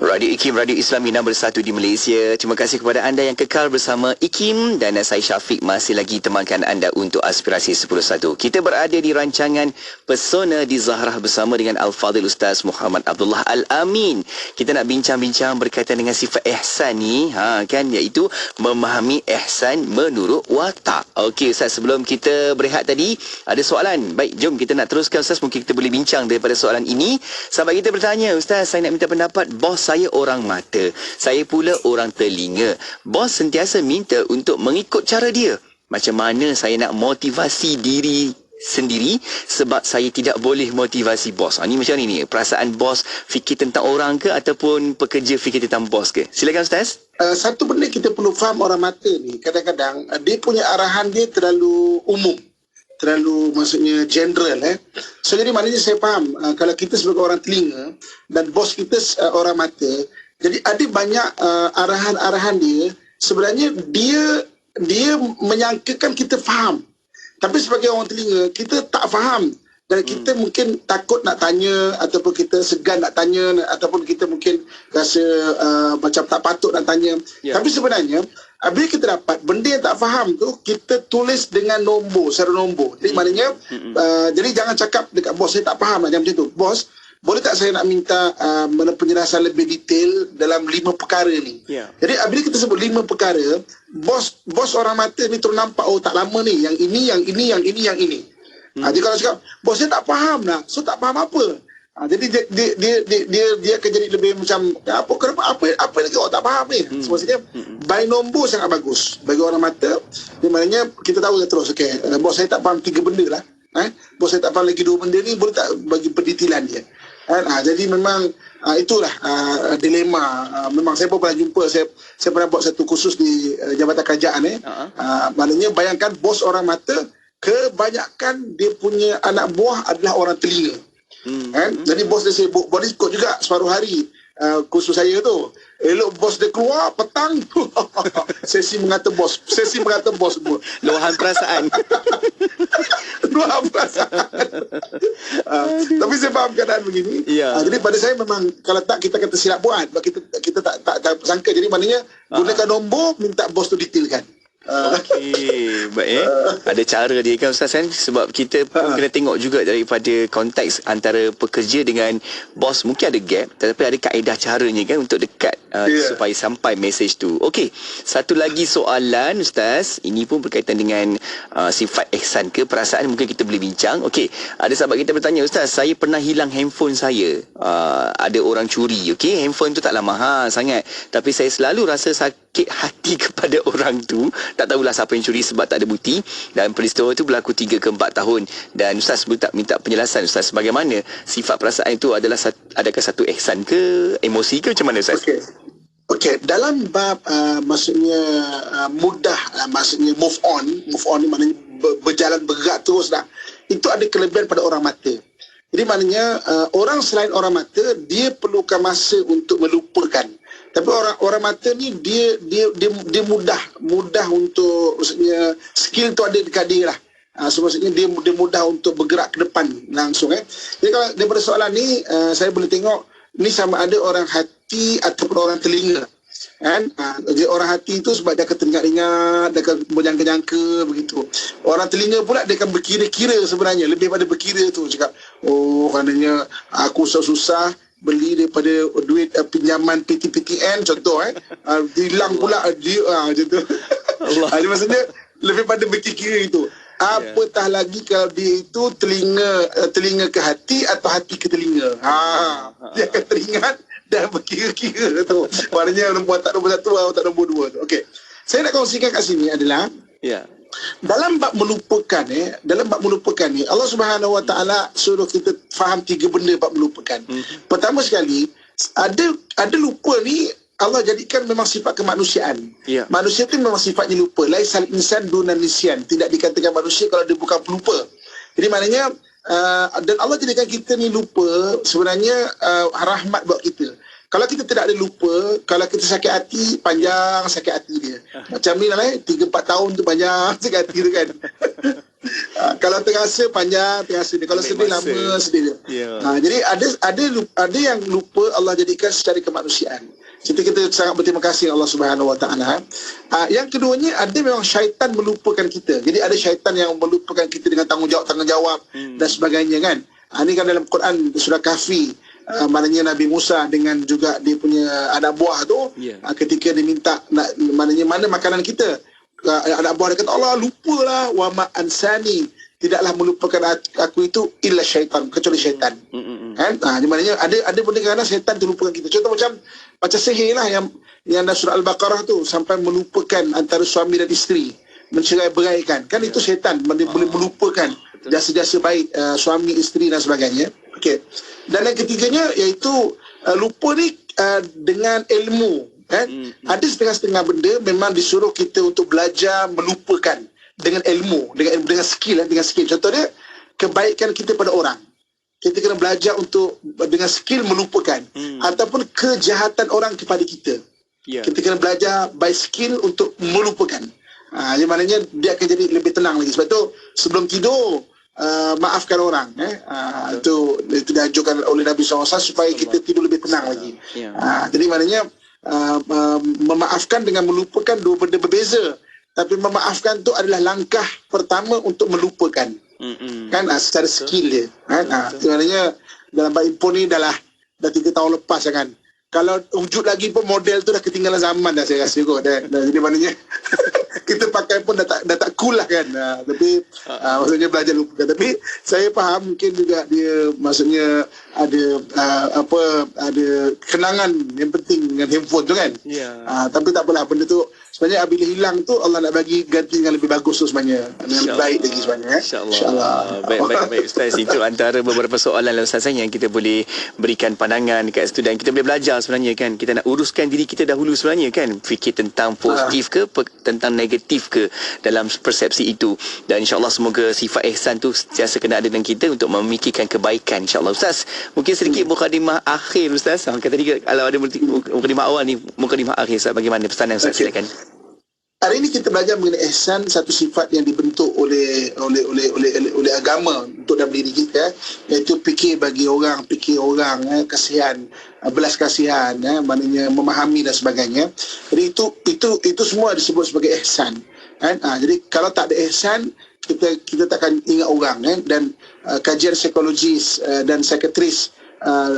S10: Radio IKIM, Radio Islami nombor 1 di Malaysia. Terima kasih kepada anda yang kekal bersama IKIM dan saya Syafiq masih lagi temankan anda untuk Aspirasi 10.1. Kita berada di rancangan Pesona di Zahrah bersama dengan Al-Fadhil Ustaz Muhammad Abdullah Al-Amin. Kita nak bincang-bincang berkaitan dengan sifat ihsan ni, kan, iaitu memahami ihsan menurut watak. Okey Ustaz, sebelum kita berehat tadi ada soalan. Baik, jom kita nak teruskan Ustaz, mungkin kita boleh bincang daripada soalan ini. Sahabat kita bertanya, Ustaz, saya nak minta pendapat bos saya orang mata, saya pula orang telinga. Bos sentiasa minta untuk mengikut cara dia. Macam mana saya nak motivasi diri sendiri sebab saya tidak boleh motivasi bos? Ini macam ni, perasaan bos fikir tentang orang ke ataupun pekerja fikir tentang bos ke? Silakan Ustaz.
S4: Satu benda kita perlu faham, orang mata ni kadang-kadang dia punya arahan dia terlalu umum, terlalu maksudnya general. So jadi maknanya saya faham kalau kita sebagai orang telinga dan bos kita orang mata, jadi ada banyak arahan-arahan dia sebenarnya dia menyangkakan kita faham, tapi sebagai orang telinga kita tak faham dan kita mungkin takut nak tanya ataupun kita segan nak tanya ataupun kita mungkin rasa macam tak patut nak tanya. Tapi sebenarnya bila kita dapat benda yang tak faham tu, kita tulis dengan nombor, secara nombor. Jadi maknanya jadi jangan cakap dekat bos saya tak faham macam tu. Bos, boleh tak saya nak minta penjelasan lebih detail dalam 5 perkara ni. Jadi bila kita sebut 5 perkara, bos orang mata ni terus nampak, oh tak lama ni, yang ini, yang ini, yang ini, yang ini. Jadi kalau cakap bos saya tak faham lah, so tak faham apa. Jadi dia akan jadi lebih macam apa lagi tak faham ni. Maksudnya by nombor sangat bagus bagi orang mata. Di maknanya kita tahu terus, okey, bos saya tak faham 3 benda lah. Bos saya tak faham lagi 2 benda ni, boleh tak bagi pendetailan dia. Jadi memang itulah dilema. Memang saya pun pernah jumpa, saya pernah buat satu kursus di Jabatan Kerajaan. Maknanya bayangkan bos orang mata, kebanyakan dia punya anak buah adalah orang telinga. Jadi bos dia sibuk, boleh ikut juga separuh hari. kursus saya tu. Elok bos dia keluar petang. Sesi mengata bos semua.
S10: Luahan perasaan.
S4: Luahan perasaan. Tapi saya faham keadaan begini.
S10: Ya.
S4: Jadi pada saya memang kalau tak kita kata silap buat, kita tak sangka. Jadi maknanya gunakan nombor, minta bos tu detailkan.
S10: Okey, baik. Ada cara dia kan Ustaz kan, sebab kita pun kena tengok juga daripada konteks antara pekerja dengan bos. Mungkin ada gap, tetapi ada kaedah caranya kan untuk dekat supaya sampai mesej tu. Okey, satu lagi soalan Ustaz, ini pun berkaitan dengan sifat ihsan ke perasaan, mungkin kita boleh bincang. Okey, ada sahabat kita bertanya, Ustaz, saya pernah hilang handphone saya. Ada orang curi. Okey, handphone tu taklah mahal sangat, tapi saya selalu rasa sakit hati kepada orang tu. Tak tahulah siapa yang curi sebab tak ada bukti, dan peristiwa itu berlaku 3 ke 4 tahun. Dan Ustaz minta penjelasan Ustaz, bagaimana sifat perasaan itu adalah adakah satu ihsan ke, emosi ke, macam mana Ustaz?
S4: Okey, dalam bab maksudnya mudah, maksudnya move on ni maknanya berjalan bergerak terus dah. Itu ada kelebihan pada orang mata. Jadi maknanya orang selain orang mata dia perlukan masa untuk melupakan. Tapi orang mata ni dia mudah untuk, maksudnya skill tu ada dekat dia lah. So maksudnya dia mudah untuk bergerak ke depan langsung. Jadi kalau daripada soalan ni saya boleh tengok ni sama ada orang hati ataupun orang telinga. Kan? Jadi orang hati tu sebab dia akan teringat-ingat, dia akan berjangka-jangka begitu. Orang telinga pula dia akan berkira-kira sebenarnya, lebih pada berkira tu. Cakap, oh kerana aku susah-susah beli daripada duit pinjaman PTPTN contoh hilang pula dia macam tu. Jadi maksudnya lebih pada berkira itu. Apatah lagi kalau dia itu telinga ke hati atau hati ke telinga. Dia akan teringat dan berkira-kira tu. Maknanya nombor tak nombor 1 atau tak nombor 2 tu. Okey. Saya nak kongsikan kat sini adalah dalam bab melupakan ni Allah Subhanahu Wa Taala suruh kita faham 3 benda bab melupakan. Pertama sekali, ada lupa ni Allah jadikan memang sifat kemanusiaan. Manusia tu memang sifatnya lupa. Laisal insan dunan nisyan. Tidak dikatakan manusia kalau dia bukan pelupa. Jadi maknanya dan Allah jadikan kita ni lupa sebenarnya rahmat buat kita. Kalau kita tidak ada lupa, kalau kita sakit hati, panjang sakit hati dia. Macam ni lah 3-4 tahun tu panjang sakit hati tu kan. Kalau terasa panjang terasa dia. Kalau sedih lama sedih dia. Jadi ada yang lupa Allah jadikan secara kemanusiaan. Kita sangat berterima kasih Allah Subhanahu Wa Taala. Yang keduanya, ada memang syaitan melupakan kita. Jadi ada syaitan yang melupakan kita dengan tanggungjawab dan sebagainya kan. Ini kan dalam Quran surah Kahfi. Maknanya Nabi Musa dengan juga dia punya anak buah tu ketika dia minta maknanya mana makanan kita, anak buah dia kata Allah lupalah, wa ma ansani, tidaklah melupakan aku itu illa syaitan, kecuali syaitan. Kan? Maknanya ada benda kerana syaitan tu lupakan kita. Contoh macam sihir lah yang dalam surah Al-Baqarah tu sampai melupakan antara suami dan isteri, mencerai-beraikan. Kan itu syaitan, dia boleh melupakan jasa-jasa baik suami, isteri dan sebagainya. Okey. Dan yang ketiganya iaitu lupa ni dengan ilmu kan. Ada setengah-setengah benda memang disuruh kita untuk belajar melupakan dengan ilmu, dengan skill. Contohnya kebaikan kita pada orang. Kita kena belajar untuk dengan skill melupakan ataupun kejahatan orang kepada kita. Kita kena belajar by skill untuk melupakan. Yang maknanya dia akan jadi lebih tenang lagi. Sebab tu sebelum tidur maafkan orang. Itu dianjurkan oleh Nabi SAW supaya kita tidur lebih tenang lagi. Jadi maknanya memaafkan dengan melupakan dua benda berbeza. Tapi memaafkan tu adalah langkah pertama untuk melupakan. Kan secara skill dia. Maknanya dalam bab impun ni dah 3 tahun lepas kan. Kalau wujud lagi pun model tu dah ketinggalan zaman dah saya rasa kot. Jadi maknanya kita pakai pun dah tak cool lah kan. Tapi maksudnya belajar lupakan. Tapi saya faham mungkin juga dia maksudnya ada ada kenangan yang penting dengan handphone tu kan. Tapi tak apalah, benda tu sebenarnya bila hilang tu Allah nak bagi ganti yang lebih bagus tu sebenarnya, yang lebih baik lagi sebenarnya.
S10: InsyaAllah. Baik Ustaz. Itu antara beberapa soalan lah Ustaz yang kita boleh berikan pandangan dekat situ, dan kita boleh belajar sebenarnya kan. Kita nak uruskan diri kita dahulu sebenarnya kan. Fikir tentang positif ke tentang negatif ke dalam persepsi itu. Dan insyaAllah semoga sifat ihsan tu sentiasa kena ada dalam kita untuk memikirkan kebaikan insyaAllah. Ustaz, mungkin sedikit mukadimah akhir Ustaz. Kata tadi kalau ada mukadimah awal ni, mukadimah akhir Ustaz, bagaimana pesanan Ustaz? Silakan.
S4: Hari ini kita belajar mengenai ihsan, satu sifat yang dibentuk oleh agama untuk dalam diri kita, iaitu fikir orang, kasihan, belas kasihan, maknanya memahami dan sebagainya. Jadi itu semua disebut sebagai ihsan. Kan? Jadi kalau tak ada ihsan, kita takkan ingat orang, dan kajian psikologis dan psikiatris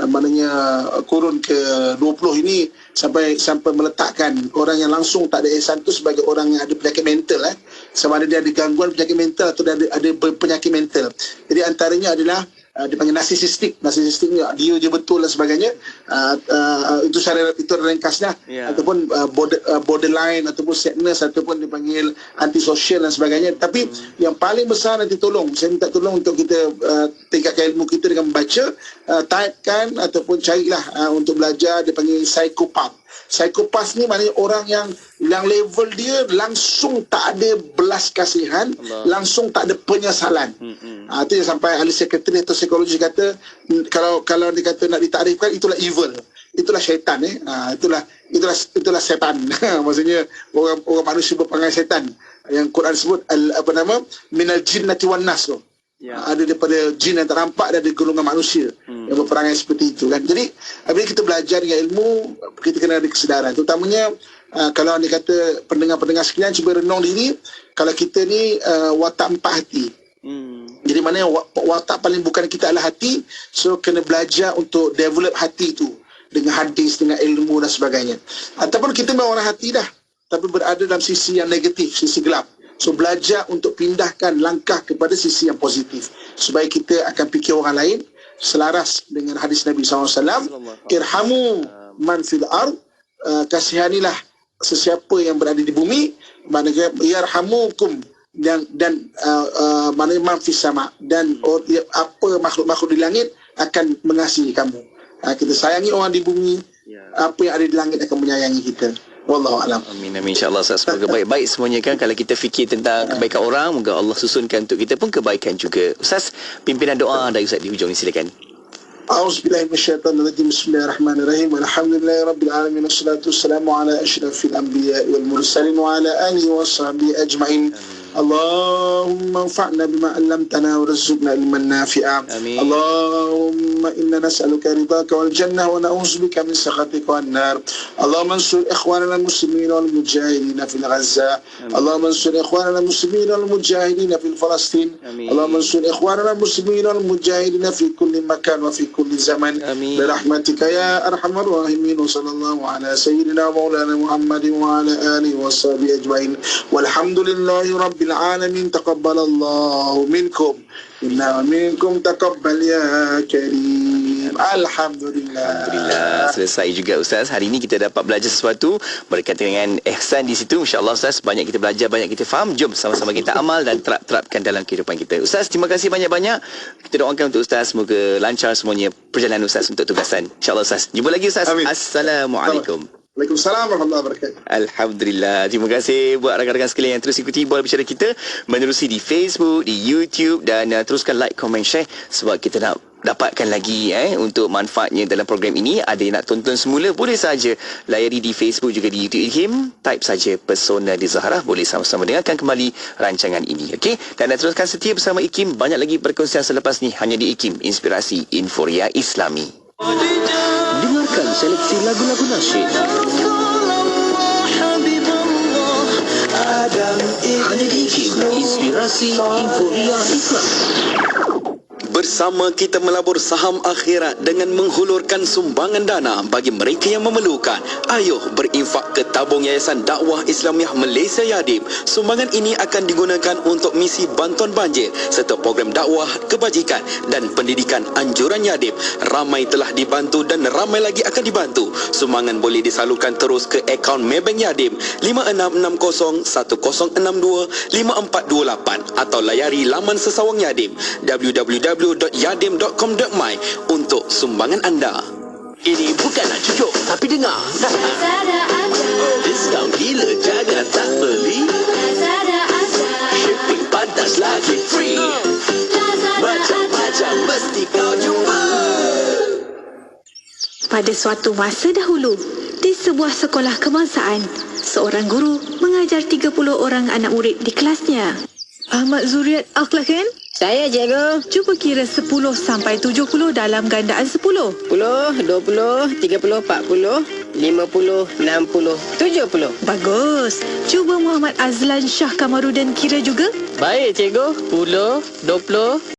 S4: maknanya kurun ke-20 ini sampai meletakkan orang yang langsung tak ada ihsan itu sebagai orang yang ada penyakit mental, sama ada dia ada gangguan penyakit mental atau ada penyakit mental. Jadi antaranya adalah dipanggil narsisistik ni dia je betul dan sebagainya. Itu ringkasnya, ataupun borderline ataupun sadness ataupun dipanggil antisocial dan sebagainya. Tapi yang paling besar nanti saya minta tolong untuk kita tingkatkan ilmu kita dengan membaca, typekan ataupun carilah untuk belajar, dipanggil psikopat. Psikopat ni maknanya orang yang level dia langsung tak ada belas kasihan, langsung tak ada penyesalan. Itu yang sampai ahli psikiatri atau psikologi kata, kalau dia kata nak ditakrifkan, itulah evil, itulah syaitan, itulah setan. Maksudnya orang manusia berperangai setan, yang Quran sebut minal jinnati wan nas tu. Ada daripada jin yang tak nampak, dan ada golongan manusia yang berperangai seperti itu kan. Jadi apabila kita belajar dengan ilmu, kita kena ada kesedaran, terutamanya kalau anda kata pendengar-pendengar sekalian, cuba renung diri, kalau kita ni watak 4 hati. Jadi mana watak paling bukan kita adalah hati, so kena belajar untuk develop hati itu dengan hadis, dengan ilmu dan sebagainya. Ataupun kita memang orang hati dah, tapi berada dalam sisi yang negatif, sisi gelap. So belajar untuk pindahkan langkah kepada sisi yang positif, supaya kita akan fikir orang lain selaras dengan hadis Nabi SAW, irhamu man fil ard, kasihanilah sesiapa yang berada di bumi, maknanya yarhamukum, dan maknanya man fis sama, dan apa makhluk-makhluk di langit akan mengasihi kamu. Kita sayangi orang di bumi, apa yang ada di langit akan menyayangi kita. Wallahu a'lam.
S10: Amin insya-Allah. Semoga baik-baik semuanya kan. Kalau kita fikir tentang kebaikan orang, moga Allah susunkan untuk kita pun kebaikan juga. Ustaz, pimpinan doa dari Ustaz di hujung ni, silakan.
S4: A'udzubillahi minasyaitonirrajim. Bismillahirrahmanirrahim. Alhamdulillahirabbil alamin, wassalatu wassalamu ala asyrafil anbiya'i wal mursalin wa ala alihi washabbihi ajma'in. اللهم انفعنا بما علمتنا وارزقنا علما نافعا. اللهم إنا نسألك رضاك والجنة ونعوذ بك من سخطك والنار. اللهم انصر إخواننا المسلمين والمجاهدين في غزة. اللهم انصر إخواننا المسلمين والمجاهدين في فلسطين. اللهم انصر إخواننا المسلمين والمجاهدين في كل مكان وفي كل زمن برحمتك يا أرحم الراحمين. وصلى الله على سيدنا مولانا محمد وعلى آله وصحبه أجمعين والحمد لله رب العالمين. تقبل الله منكم inna minkum taqabbal ya karim. Alhamdulillah.
S10: Selesai juga Ustaz. Hari ini kita dapat belajar sesuatu berkaitan dengan ihsan di situ. InsyaAllah Ustaz, banyak kita belajar, banyak kita faham. Jom sama-sama kita amal dan terapkan dalam kehidupan kita. Ustaz, terima kasih banyak-banyak. Kita doakan untuk Ustaz, semoga lancar semuanya perjalanan Ustaz untuk tugasan. InsyaAllah Ustaz. Jumpa lagi Ustaz. Amin. Assalamualaikum.
S4: Waalaikumsalam warahmatullahi wabarakatuh.
S10: Alhamdulillah. Terima kasih buat rakan-rakan sekalian yang terus ikuti Bola Bicara kita menerusi di Facebook, di YouTube, dan teruskan like, komen, share sebab kita nak dapatkan lagi untuk manfaatnya dalam program ini. Ada yang nak tonton semula, boleh saja layari di Facebook juga di YouTube IKIM, type saja Persona di Zahra, boleh sama-sama dengarkan kembali rancangan ini. Okey, dan nak teruskan setia bersama IKIM. Banyak lagi perkongsian selepas ni hanya di IKIM, Inspirasi Inforia Islami. Dengarkan seleksi lagu-lagu nasyid hanya di IKIM, Inspirasi Inforia Islami.
S16: Bersama kita melabur saham akhirat dengan menghulurkan sumbangan dana bagi mereka yang memerlukan. Ayuh berinfak ke tabung Yayasan Dakwah Islamiah Malaysia Yadim. Sumbangan ini akan digunakan untuk misi bantuan banjir serta program dakwah, kebajikan dan pendidikan anjuran Yadim. Ramai telah dibantu dan ramai lagi akan dibantu. Sumbangan boleh disalurkan terus ke akaun Maybank Yadim 566010625428 atau layari laman sesawang Yadim www.yadim.com.my untuk sumbangan anda.
S8: Ini bukanlah cucuk, tapi dengar. Diskaun gila, jangan tak beli. Shipping pantas lagi free. Macam-macam mesti kau jumpa.
S1: Pada suatu masa dahulu, di sebuah sekolah kebangsaan, seorang guru mengajar 30 orang anak murid di kelasnya. Ahmad Zuriat Akhlak kan?
S17: Saya, cikgu.
S1: Cuba kira 10 sampai 70 dalam gandaan 10.
S17: 10, 20, 30, 40, 50, 60, 70.
S1: Bagus. Cuba Muhammad Azlan Shah Kamaruddin kira juga.
S2: Baik, cikgu. 10, 20,